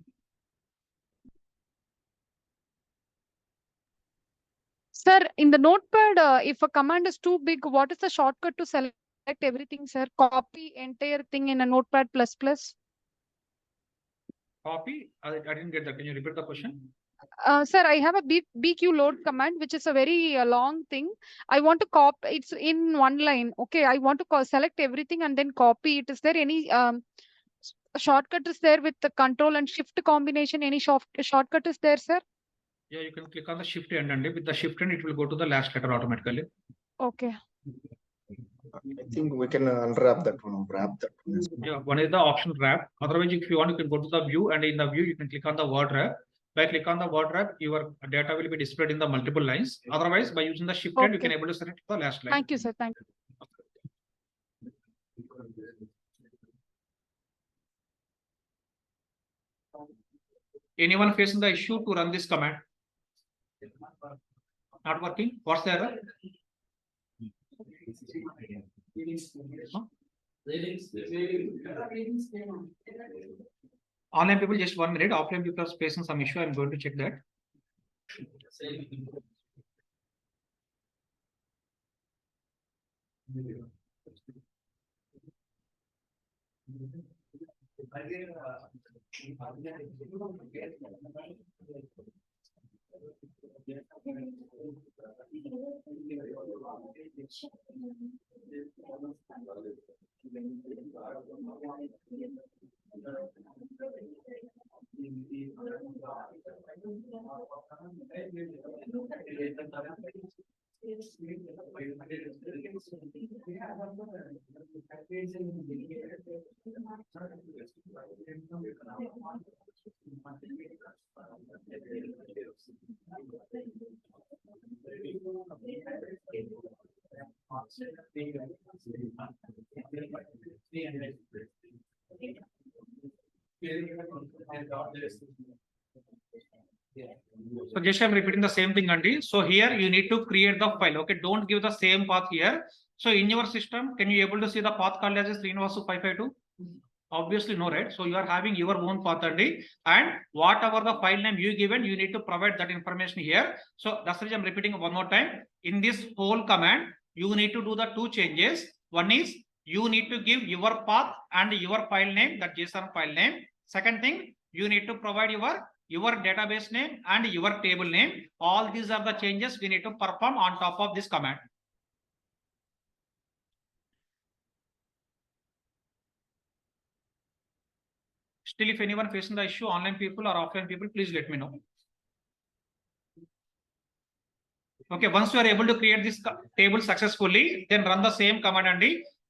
Sir, in the notepad, if a command is too big, what is the shortcut to select everything, sir? Copy entire thing in a notepad ++. Copy? I didn't get that. Can you repeat the question? Sir, I have a BQ load command, which is a very long thing. I want to copy, it's in one line. Okay, I want to select everything and then copy it. Is there any shortcut is there with the control and shift combination? Any shortcut is there, sir? Yeah, you can click on the shift end and with the shift end, it will go to the last letter automatically. Okay. I think we can unwrap that one, wrap that one. Yeah, one is the option wrap. Otherwise, if you want, you can go to the view and in the view, you can click on the word wrap. By click on the word wrap, your data will be displayed in the multiple lines. Otherwise, by using the shift end, you can able to select the last line. Thank you, sir. Thank you. Anyone facing the issue to run this command? Not working? What's the error? Huh? Online people, just 1 minute. Offline people are facing some issue. I'm going to check that. So just I'm repeating the same thing, Andy. So here you need to create the file. Okay, don't give the same path here. So in your system, can you able to see the path called as Srinivasu 552? Obviously no, right? So you are having your own path, Andy, and whatever the file name you given, you need to provide that information here. So that's the reason I'm repeating one more time. In this whole command, you need to do the two changes. One is you need to give your path and your file name, that JSON file name. Second thing, you need to provide your database name and your table name. All these are the changes we need to perform on top of this command. Still, if anyone facing the issue, online people or offline people, please let me know. Okay, once you are able to create this table successfully, then run the same command, and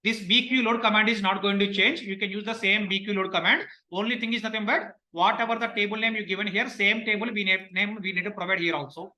this BQ load command is not going to change. You can use the same BQ load command. Only thing is nothing but whatever the table name you given here, same table we need to provide here also.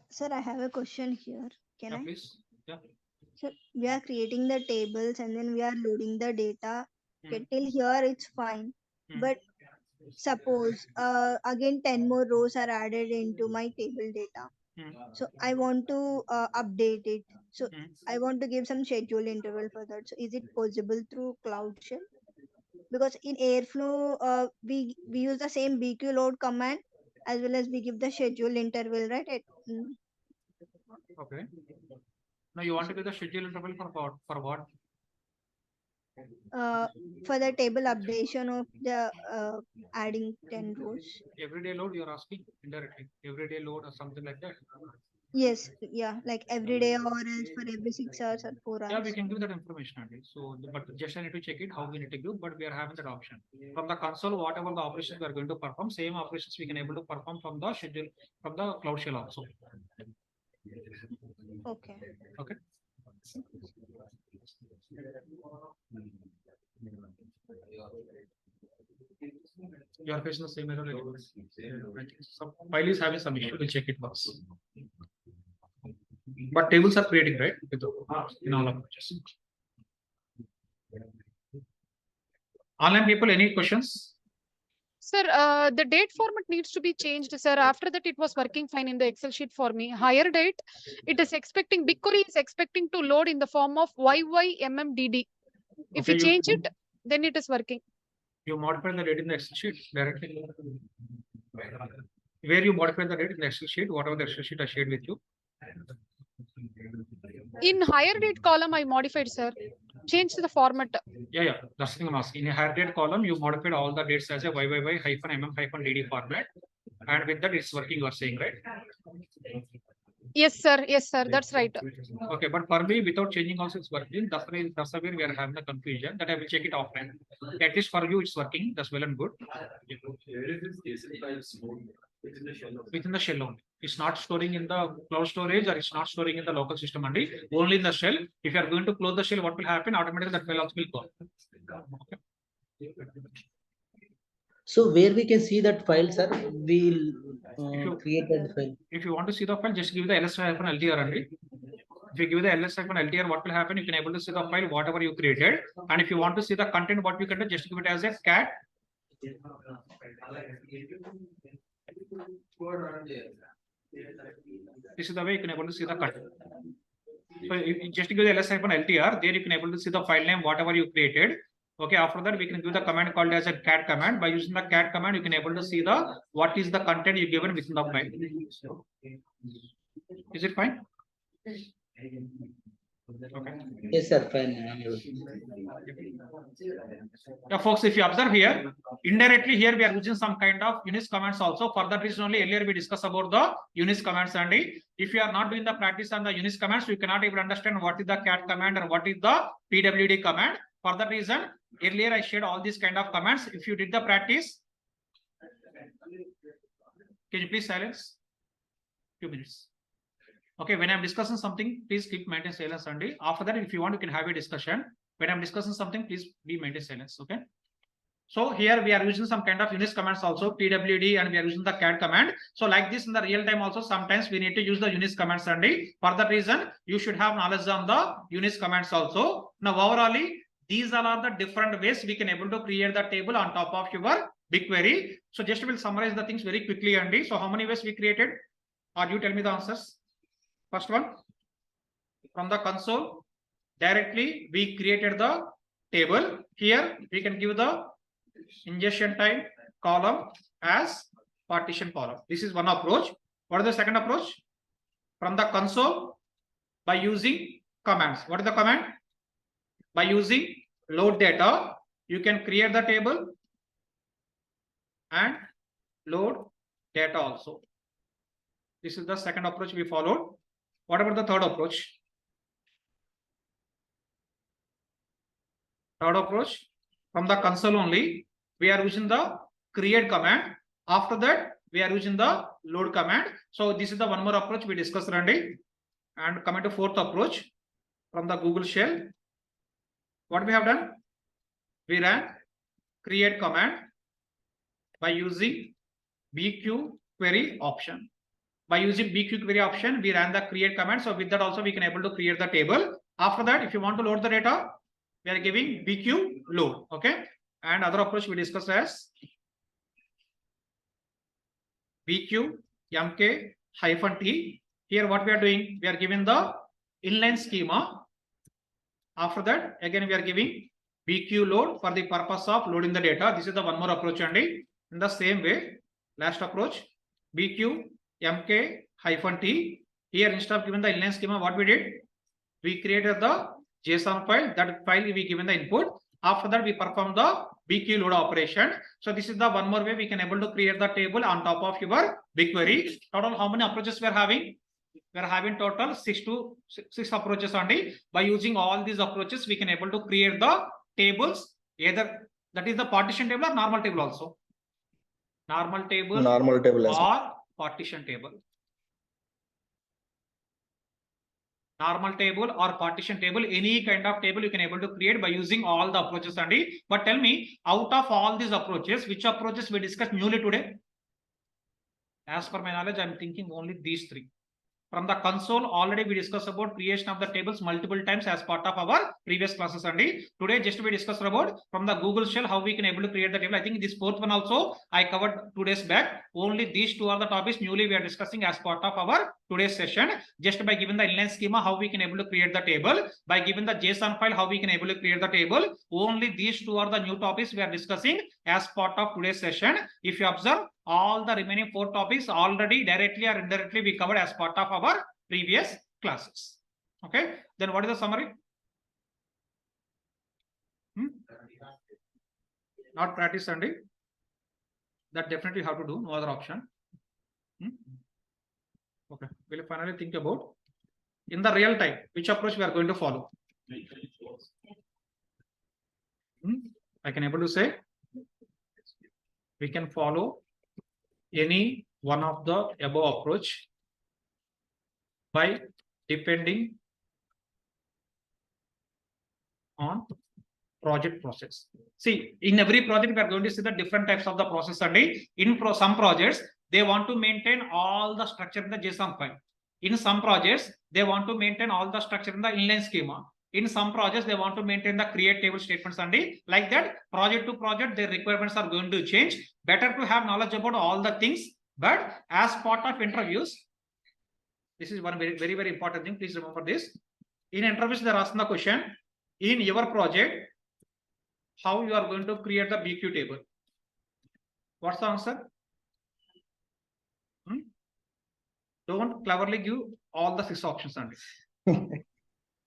Sir, I have a question here. Can Yeah, I? please. Yeah. Sir, we are creating the tables and then we are loading the data. Okay, Hmm. till here it's fine. Hmm. But suppose again 10 more rows are added into my table data. Hmm. So I want to update it. So Hmm. I want to give some schedule interval for that. So is it possible through Cloud Shell? Because in Airflow, we use the same BQ load command as well as we give the schedule interval, right? Okay. Now you want to give the schedule interval for what? For the table updation of the adding 10 rows. Everyday load you're asking indirectly. Everyday load or something like that. Yes, yeah, like every day or else for every 6 hours or 4 Yeah, we hours. can give that information, Andy. So, but just I need to check it how we need to give, but we are having that option. From the console, whatever the operations we are going to perform, same operations we can able to perform from the schedule, from the Cloud Shell also. Okay. Okay. You are facing the same error. I think some file is having some issue. We'll check it once. But tables are creating, right? In all of them. Online people, any questions? Sir, the date format needs to be changed, sir. After that, it was working fine in the Excel sheet for me. Higher date, it is expecting, BigQuery is expecting to load in the form of YYMMDD. If Okay, you change it, then it is working. You modify the date in the Excel sheet directly. Where you modify the date in the Excel sheet, whatever the Excel sheet I shared with you. In higher date column, I modified, sir. Changed the format. Yeah, that's the thing I'm asking. In a higher date column, you modified all the dates as a YYY-MM-DD format, and with that, it's working. You are saying, right? Yes, sir. Yes, sir. That's right. Okay, but for me, without changing also, it's working. That's the way we are having the confusion. That I will check it offline. At least for you, it's working. That's well and good. Within the shell only. It's not storing in the cloud storage, or it's not storing in the local system only. Only in the shell. If you are going to close the shell, what will happen? Automatically, that file also will go. Okay. So where we can see that file, sir, we'll create that file. If you want to see the file, just give the ls-ltr only. If you give the ls-ltr, what will happen? You can able to see the file, whatever you created. And if you want to see the content, what you can do, just give it as a cat. This is the way you can able to see the content. So you just give the ls-ltr, there you can able to see the file name, whatever you created. Okay, after that we can give the command called as a cat command. By using the cat command, you can able to see the what is the content you given within the file. Is it fine? Okay. Yes, sir. Fine. Yeah, folks, if you observe here, indirectly here we are using some kind of Unix commands also. For that reason only earlier we discussed about the Unix commands and if you are not doing the practice on the Unix commands, you cannot even understand what is the cat command or what is the pwd command. For that reason, earlier I shared all these kind of commands. If you did the practice, can you please silence? 2 minutes. Okay, when I'm discussing something, please keep maintain silence only. After that, if you want, you can have a discussion. When I'm discussing something, please be maintain silence. Okay. So here we are using some kind of Unix commands also, pwd, and we are using the cat command. So like this in the real time also, sometimes we need to use the Unix commands only. For that reason, you should have knowledge on the Unix commands also. Now overall, these are the different ways we can able to create the table on top of your BigQuery. So just will summarize the things very quickly only. So how many ways we created? Or you tell me the answers. First one, from the console, directly we created the table. Here we can give the ingestion type column as partition column. This is one approach. What is the second approach? From the console, by using commands. What is the command? By using load data, you can create the table and load data also. This is the second approach we followed. What about the third approach? Third approach, from the console only, we are using the create command. After that, we are using the load command. So this is the one more approach we discussed, Randy. And coming to fourth approach, from the Google shell, what we have done? We ran create command by using BigQuery option. By using BigQuery option, we ran the create command. So with that also we can able to create the table. After that, if you want to load the data, we are giving BQ load. Okay. And other approach we discussed as BQ MK -T. Here what we are doing, we are giving the inline schema. After that, again we are giving BQ load for the purpose of loading the data. This is the one more approach only. In the same way, last approach, BQ MK -T. Here instead of giving the inline schema, what we did, we created the JSON file. That file we given the input. After that, we perform the BQ load operation. So this is the one more way we can able to create the table on top of your BigQuery. Total, how many approaches we are having? We are having total six approaches only. By using all these approaches, we can able to create the tables. Either that is the partition table or normal table also. Normal table or partition table. Normal table or partition table, any kind of table you can able to create by using all the approaches only. But tell me, out of all these approaches, which approaches we discussed newly today? As per my knowledge, I'm thinking only these three. From the console, already we discussed about creation of the tables multiple times as part of our previous classes only. Today, just we discussed about from the Google shell how we can able to create the table. I think this fourth one also I covered 2 days back. Only these two are the topics newly we are discussing as part of our today's session. Just by giving the inline schema, how we can able to create the table. By giving the JSON file, how we can able to create the table. Only these two are the new topics we are discussing as part of today's session. If you observe, all the remaining 4 topics already directly or indirectly we covered as part of our previous classes. Okay, then what is the summary? Not practice Sunday. That definitely have to do, no other option. Okay, we'll finally think about in the real time which approach we are going to follow. I can able to say we can follow any one of the above approach by depending on project process. See, in every project we are going to see the different types of the process only. In some projects they want to maintain all the structure in the JSON file. In some projects they want to maintain all the structure in the inline schema. In some projects they want to maintain the create table statements only. Like that, project to project their requirements are going to change. Better to have knowledge about all the things. But as part of interviews, this is one very important thing. Please remember this. In interviews, they are asking the question: in your project, how you are going to create the BQ table? What's the answer? Don't cleverly give all the 6 options only.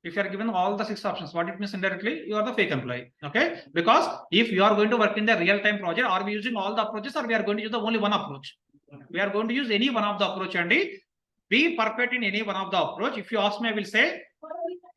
If you are given all the 6 options, what it means indirectly, you are the fake employee. Okay, because if you are going to work in the real-time project, are we using all the approaches, or we are going to use the only one approach? We are going to use any one of the approach, and be perfect in any one of the approach. If you ask me, I will say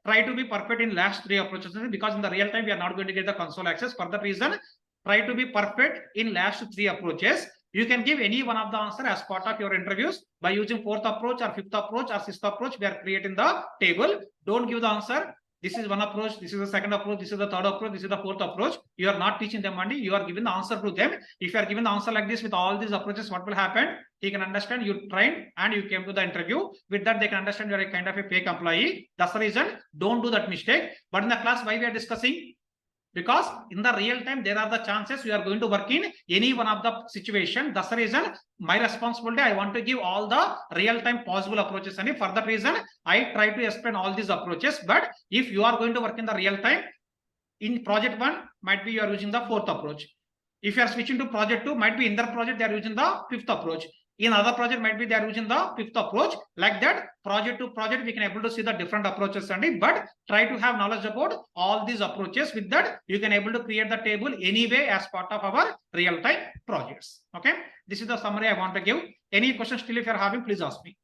try to be perfect in last 3 approaches, because in the real time we are not going to get the console access. For that reason, try to be perfect in last 3 approaches. You can give any one of the answer as part of your interviews by using 4th approach or 5th approach or 6th approach. We are creating the table. Don't give the answer. This is one approach. This is the second approach. This is the third approach. This is the 4th approach. You are not teaching them only. You are giving the answer to them. If you are giving the answer like this with all these approaches, what will happen? He can understand you trained and you came to the interview. With that, they can understand you are a kind of a fake employee. That's the reason. Don't do that mistake. But in the class, why we are discussing? Because in the real time, there are the chances you are going to work in any one of the situation. That's the reason my responsibility. I want to give all the real time possible approaches. And for that reason, I try to explain all these approaches. But if you are going to work in the real time, in project 1, might be you are using the 4th approach. If you are switching to project 2, might be in their project, they are using the 5th approach. In other project, might be they are using the 5th approach. Like that, project to project, we can able to see the different approaches, but try to have knowledge about all these approaches. With that, you can able to create the table anyway as part of our real-time projects. Okay, this is the summary I want to give. Any questions still if you are having, please ask me.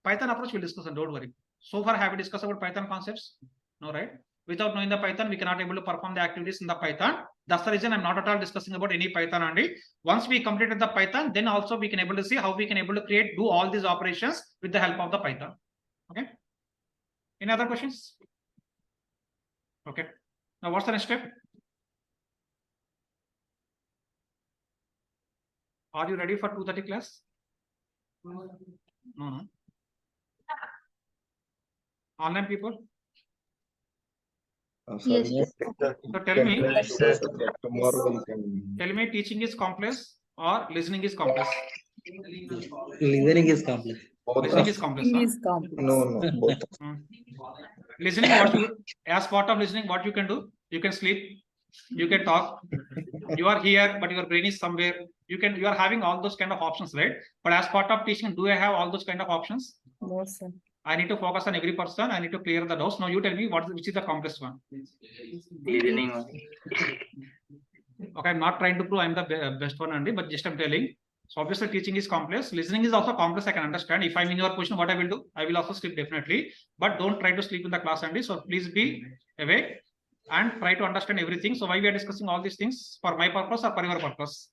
Python approach we'll discuss, and don't worry. So far, have we discussed about Python concepts? No, right? Without knowing the Python, we cannot able to perform the activities in the Python. That's the reason I'm not at all discussing about any Python only. Once we completed the Python, then also we can able to see how we can able to do all these operations with the help of the Python. Okay. Any other questions? Okay. Now what's the next step? Are you ready for 2:30 class? No. Online people? Yes, Sorry, So tell me, tomorrow we can. tell me, teaching is complex or listening is complex? Listening is complex. Listening is complex. Huh? No, both. Listening, what you, as part of listening, what you can do? You can sleep, you can talk, you are here, but your brain is somewhere. You are having all those kind of options, right? But as part of teaching, do I have all those kind of options? No, sir. I need to focus on every person. I need to clear the doubts. Now you tell me which is the complex one. Listening. Okay, I'm not trying to prove I'm the best one, Andy, but just I'm telling. So obviously teaching is complex. Listening is also complex. I can understand. If I'm in your position, what I will do? I will also sleep definitely. But don't try to sleep in the class, Andy. So please be awake and try to understand everything. So why we are discussing all these things? For my purpose or for your purpose?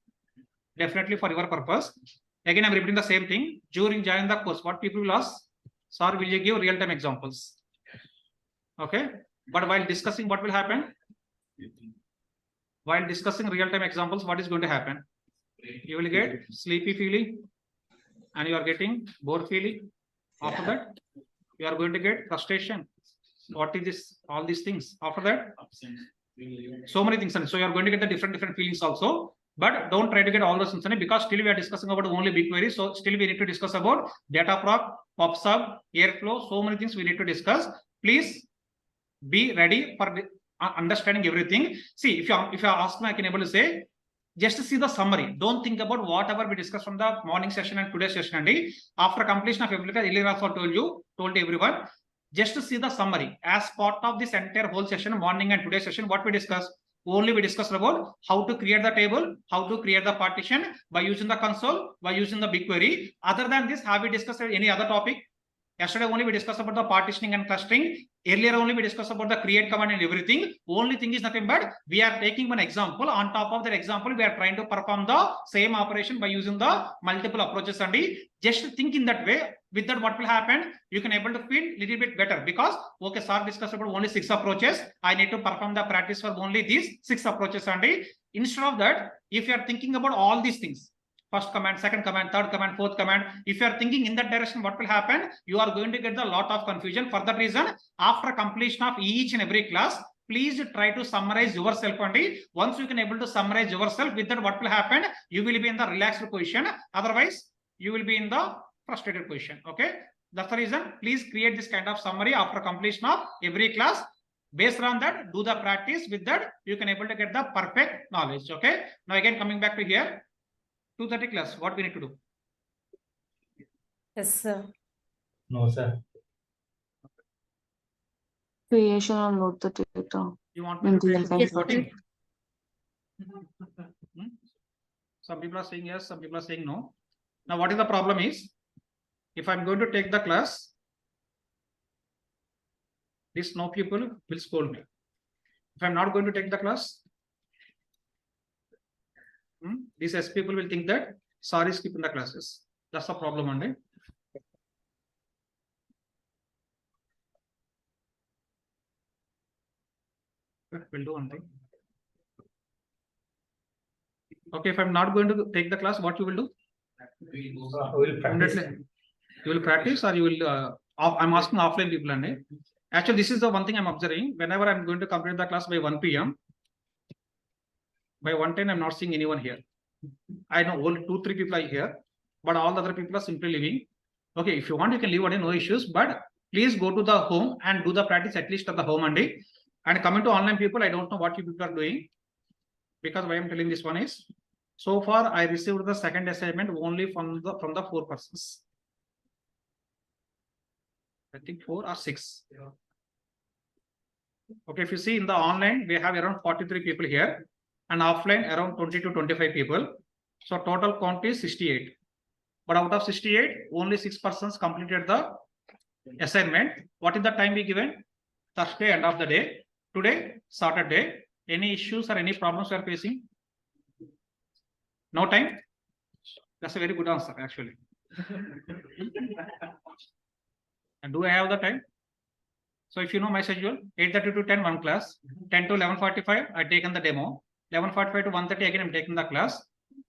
Definitely for your purpose. Again, I'm repeating the same thing. During joining the course, what people will ask? Sir, will you give real-time examples? Okay. But while discussing, what will happen? While discussing real-time examples, what is going to happen? You will get sleepy feeling and you are getting bored feeling. After that, you are going to get frustration. What is this? All these things. After that, so many things. And so you are going to get the different feelings also. But don't try to get all those things, because still we are discussing about only BigQuery. So still we need to discuss about data prop, PubSub, Airflow. So many things we need to discuss. Please be ready for understanding everything. See, if you ask me, I can able to say, just to see the summary. Don't think about whatever we discussed from the morning session and today's session. And after completion of everything, earlier also told everyone, just to see the summary as part of this entire whole session, morning and today's session, what we discussed. Only we discussed about how to create the table, how to create the partition by using the console, by using the BigQuery. Other than this, have we discussed any other topic? Yesterday only we discussed about the partitioning and clustering. Earlier only we discussed about the create command and everything. Only thing is nothing but we are taking one example. On top of that example, we are trying to perform the same operation by using the multiple approaches. And just think in that way. With that, what will happen? You can able to feel a little bit better, because okay, sir discussed about only 6 approaches. I need to perform the practice for only these 6 approaches. And instead of that, if you are thinking about all these things, first command, second command, third command, fourth command, if you are thinking in that direction, what will happen? You are going to get a lot of confusion. For that reason, after completion of each and every class, please try to summarize yourself. And once you can able to summarize yourself, with that, what will happen? You will be in the relaxed position. Otherwise, you will be in the frustrated position. Okay, that's the reason. Please create this kind of summary after completion of every class. Based on that, do the practice. With that, you can able to get the perfect knowledge. Okay, now again coming back to here, 2:30 class, what we need to do? Yes, sir. No, sir. Creation and load the data. You want me to in take real-time the Yes, sir. voting? Some people are saying yes, some people are saying no. Now, what is the problem is, if I'm going to take the class, these no people will scold me. If I'm not going to take the class, these S people will think that sorry, skipping the classes. That's the problem, Monday. We'll do one thing. Okay, if I'm not going to take the class, what you will do? We'll practice. You will practice, or you will. I'm asking offline people, and actually, this is the one thing I'm observing. Whenever I'm going to complete the class by 1 p.m., by 1:10, I'm not seeing anyone here. I know only 2-3 people are here, but all the other people are simply leaving. Okay, if you want, you can leave, no issues. But please go to the home and do the practice at least at the home, and coming to online people, I don't know what you people are doing, because why I'm telling this one is, so far I received the second assignment only from the 4 persons. I think 4 or 6. Okay, if you see in the online, we have around 43 people here, and offline around 20 to 25 people. So total count is 68. But out of 68, only 6 persons completed the assignment. What is the time we given? Thursday, end of the day. Today, Saturday. Any issues or any problems we are facing? No time? That's a very good answer, actually. And do I have the time? So if you know my schedule, 8:30 to 10, one class, 10 to 11:45, I taken the demo, 11:45 to 1:30 again, I'm taking the class,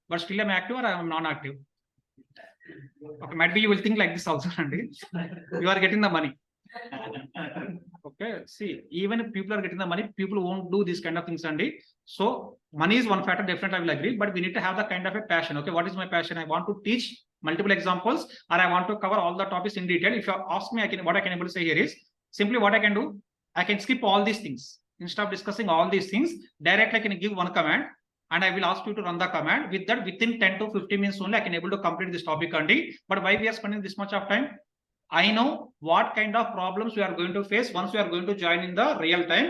but still I'm active or I'm non-active. Okay, might be you will think like this also, Andy. You are getting the money. Okay, see, even if people are getting the money, people won't do this kind of things, Andy. So money is one factor, definitely I will agree, but we need to have the kind of a passion. Okay, what is my passion? I want to teach multiple examples, or I want to cover all the topics in detail. If you ask me, what I can able to say here is simply what I can do. I can skip all these things. Instead of discussing all these things, directly I can give one command, and I will ask you to run the command. With that, within 10 to 15 minutes only, I can able to complete this topic, Andy. But why we are spending this much of time? I know what kind of problems we are going to face once we are going to join in the real time.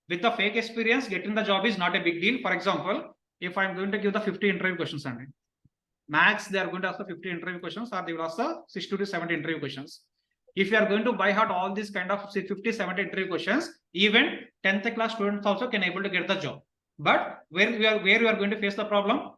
With the fake experience, getting the job is not a big deal. For example, if I'm going to give the 50 interview questions, and max they are going to ask the 50 interview questions, or they will ask the 60 to 70 interview questions. If you are going to buy out all these kind of 50, 70 interview questions, even 10th class students also can able to get the job. But where we are going to face the problem?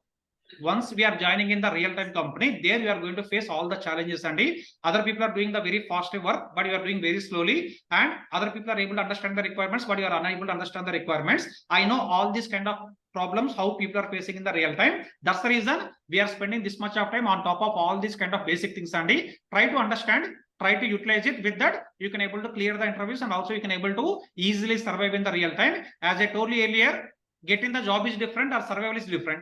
Once we are joining in the real-time company, there we are going to face all the challenges, and other people are doing the very fast work, but you are doing very slowly, and other people are able to understand the requirements, but you are unable to understand the requirements. I know all these kind of problems, how people are facing in the real time. That's the reason we are spending this much of time on top of all these kind of basic things, and try to understand, try to utilize it. With that, you can able to clear the interviews, and also you can able to easily survive in the real time. As I told you earlier, getting the job is different, or survival is difficult.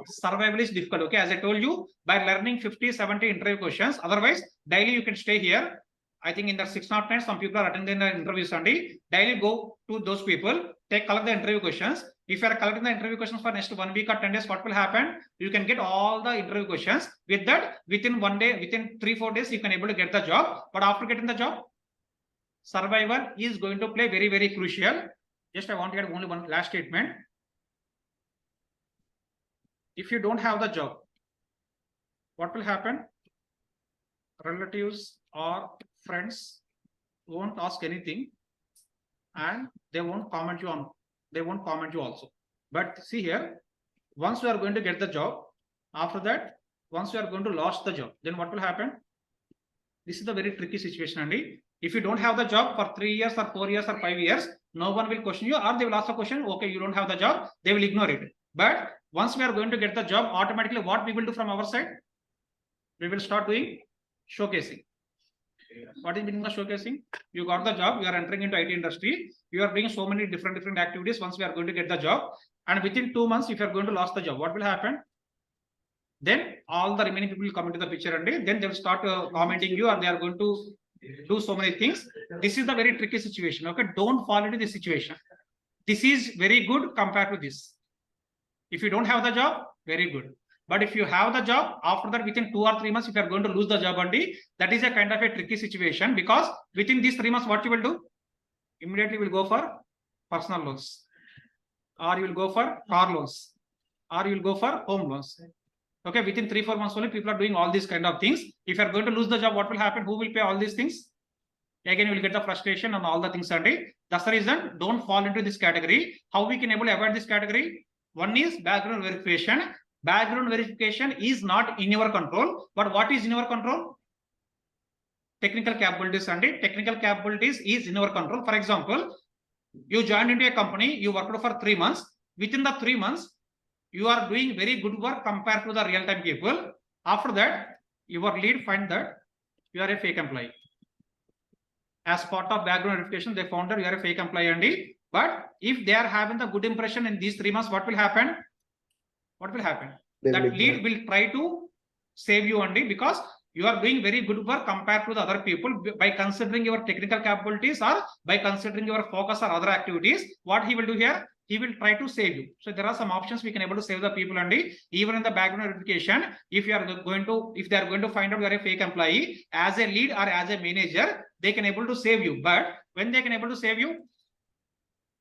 Survival is difficult. Okay, as I told you, by learning 50, 70 interview questions. Otherwise, daily you can stay here. I think in the 609, some people are attending the interviews, and daily go to those people, collect the interview questions. If you are collecting the interview questions for next 1 week or 10 days, what will happen? You can get all the interview questions. With that, within 1 day, within 3-4 days, you can able to get the job. But after getting the job, survival is going to play very, very crucial. Just I want to add only one last statement. If you don't have the job, what will happen? Relatives or friends won't ask anything, and they won't comment you on. They won't comment you also. But see here, once you are going to get the job, after that, once you are going to lose the job, then what will happen? This is a very tricky situation, Andy. If you don't have the job for 3 years or 4 years or 5 years, no one will question you, or they will ask a question. Okay, you don't have the job. They will ignore it. But once we are going to get the job, automatically what we will do from our side? We will start doing showcasing. What is meaning of showcasing? You got the job, you are entering into IT industry, you are doing so many different activities once we are going to get the job. And within 2 months, if you are going to lose the job, what will happen? Then all the remaining people will come into the picture, and then they will start commenting you, or they are going to do so many things. This is the very tricky situation. Okay, don't fall into this situation. This is very good compared to this. If you don't have the job, very good. But if you have the job, after that, within 2 or 3 months, if you are going to lose the job, that is a kind of a tricky situation, because within these 3 months, what you will do? immediately will go for personal loans, or you will go for car loans, or you will go for home loans. Okay, within 3-4 months only people are doing all these kind of things. If you are going to lose the job, what will happen? Who will pay all these things? Again, you will get the frustration and all the things. That's the reason don't fall into this category. How we can able to avoid this category? One is background verification. Background verification is not in your control, but what is in your control? Technical capabilities and technical capabilities is in your control. For example, you joined into a company, you worked for 3 months. Within the 3 months, you are doing very good work compared to the real-time people. After that, your lead find that you are a fake employee. As part of background verification, they found that you are a fake employee. But if they are having the good impression in these 3 months, what will happen? What will happen? That lead will try to save you only because you are doing very good work compared to the other people by considering your technical capabilities or by considering your focus or other activities. What he will do here? He will try to save you. So there are some options we can able to save the people even in the background verification. If you are going to, if they are going to find out you are a fake employee as a lead or as a manager, they can able to save you. But when they can able to save you,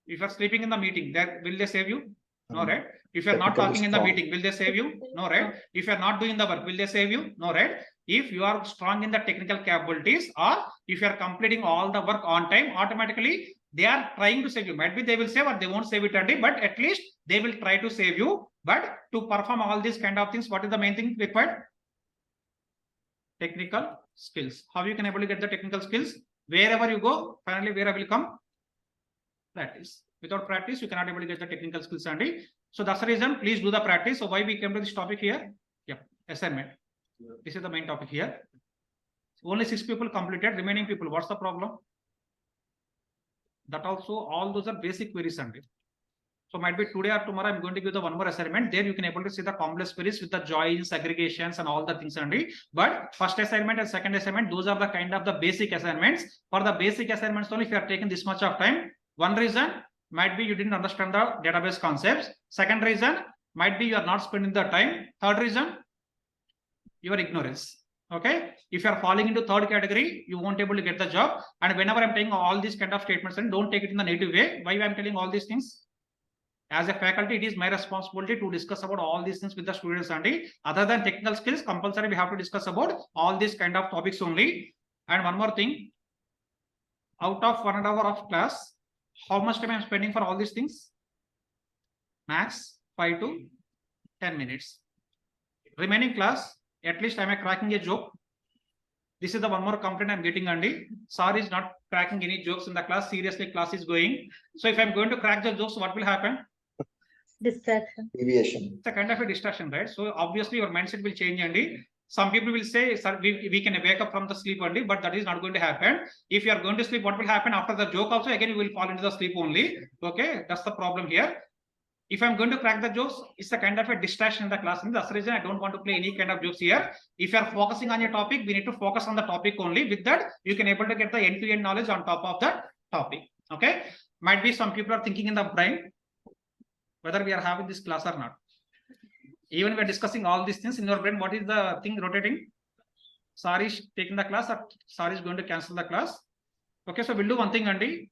if you are sleeping in the meeting, that will they save you? No, right? If you are not talking in the meeting, will they save you? No, right? If you are not doing the work, will they save you? No, right? If you are strong in the technical capabilities or if you are completing all the work on time, automatically they are trying to save you. Might be they will save or they won't save it today, but at least they will try to save you. But to perform all these kind of things, what is the main thing required? Technical skills. How you can able to get the technical skills? Wherever you go, finally where will come? Practice. Without practice, you cannot able to get the technical skills. So that's the reason. Please do the practice. So why we came to this topic here? Yep, assignment. This is the main topic here. Only 6 people completed. Remaining people, what's the problem? That also, all those are basic queries. So might be today or tomorrow I'm going to give the one more assignment. There you can able to see the complex queries with the joins, aggregations, and all the things. But first assignment and second assignment, those are the kind of the basic assignments. For the basic assignments only, if you are taking this much of time, one reason might be you didn't understand the database concepts. Second reason might be you are not spending the time. Third reason, your ignorance. Okay, if you are falling into third category, you won't able to get the job. And whenever I'm taking all these kind of statements, and don't take it in the negative way. Why I'm telling all these things? As a faculty, it is my responsibility to discuss about all these things with the students. Other than technical skills, compulsory we have to discuss about all these kind of topics only. And one more thing, out of 1 hour of class, how much time I'm spending for all these things? Max 5 to 10 minutes. Remaining class, at least I'm cracking a joke. This is the one more complaint I'm getting. Sorry is not cracking any jokes in the class. Seriously, class is going. So if I'm going to crack the jokes, what will happen? Distraction. Deviation. It's a kind of a distraction, right? So obviously your mindset will change. Some people will say, sir, we can wake up from the sleep only, but that is not going to happen. If you are going to sleep, what will happen after the joke also? Again, you will fall into the sleep only. Okay, that's the problem here. If I'm going to crack the jokes, it's a kind of a distraction in the class. And that's the reason I don't want to play any kind of jokes here. If you are focusing on your topic, we need to focus on the topic only. With that, you can able to get the end-to-end knowledge on top of that topic. Okay, might be some people are thinking in the brain whether we are having this class or not. Even we are discussing all these things in your brain. What is the thing rotating? Sorry is taking the class or sorry is going to cancel the class. Okay, so we'll do one thing, Andy.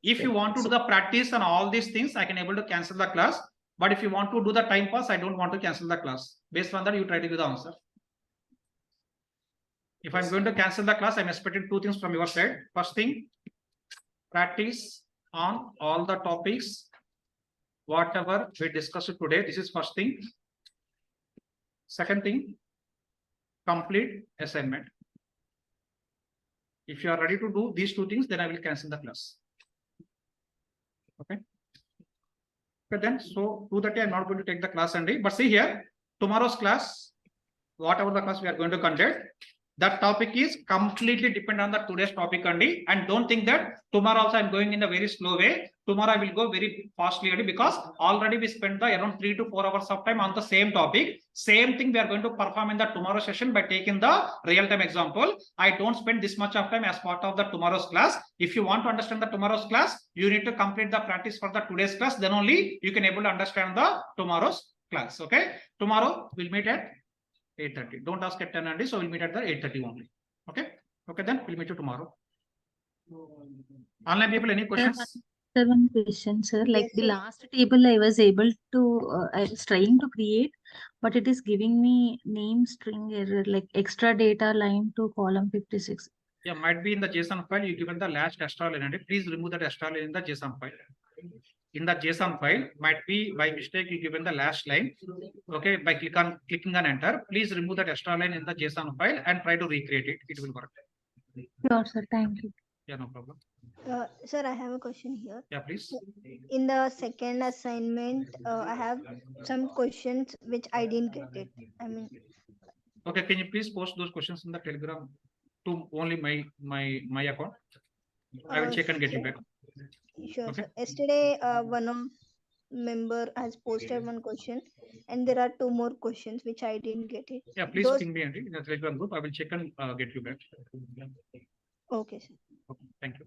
If you want to do the practice and all these things, I can able to cancel the class. But if you want to do the time pass, I don't want to cancel the class. Based on that, you try to give the answer. If I'm going to cancel the class, I'm expecting 2 things from your side. First thing, practice on all the topics, whatever we discussed today. This is first thing. Second thing, complete assignment. If you are ready to do these 2 things, then I will cancel the class. Okay. Okay, then so 2:30 I'm not going to take the class Sunday, but see here, tomorrow's class, whatever the class we are going to conduct, that topic is completely depend on the today's topic only. And don't think that tomorrow also I'm going in a very slow way. Tomorrow I will go very fastly only because already we spent the around 3 to 4 hours of time on the same topic. Same thing we are going to perform in the tomorrow session by taking the real-time example. I don't spend this much of time as part of the tomorrow's class. If you want to understand the tomorrow's class, you need to complete the practice for the today's class. Then only you can able to understand the tomorrow's class. Okay. Tomorrow we'll meet at 8:30. Don't ask at 10 so we'll meet at the 8:30 only. Okay. Okay, then we'll meet you tomorrow. Online people, any questions? Sir, one question, sir. Like Yes, the sir. last table I was able to, I was trying to create, but it is giving me name string error, like extra data line to column 56. Yeah, might be in the JSON file, you given the last extra line, and please remove that extra line in the JSON file. In the JSON file, might be by mistake you given the last line. Okay, by clicking on enter, please remove that extra line in the JSON file and try to recreate it. It will work. Sure, sir. Thank you. Yeah, no problem. Sir, I have a question here. Yeah, please. In the second assignment, I have some questions which I didn't get it. I mean, Okay, can you please post those questions in the Telegram to only my account? I will check and get you back. sure, Okay. sir. Yesterday, one of member has posted one question, and there are two more questions which I didn't get it. Yeah, please Those. ping me in the Telegram group. I will check and get you back. Okay, sir. Okay, thank you.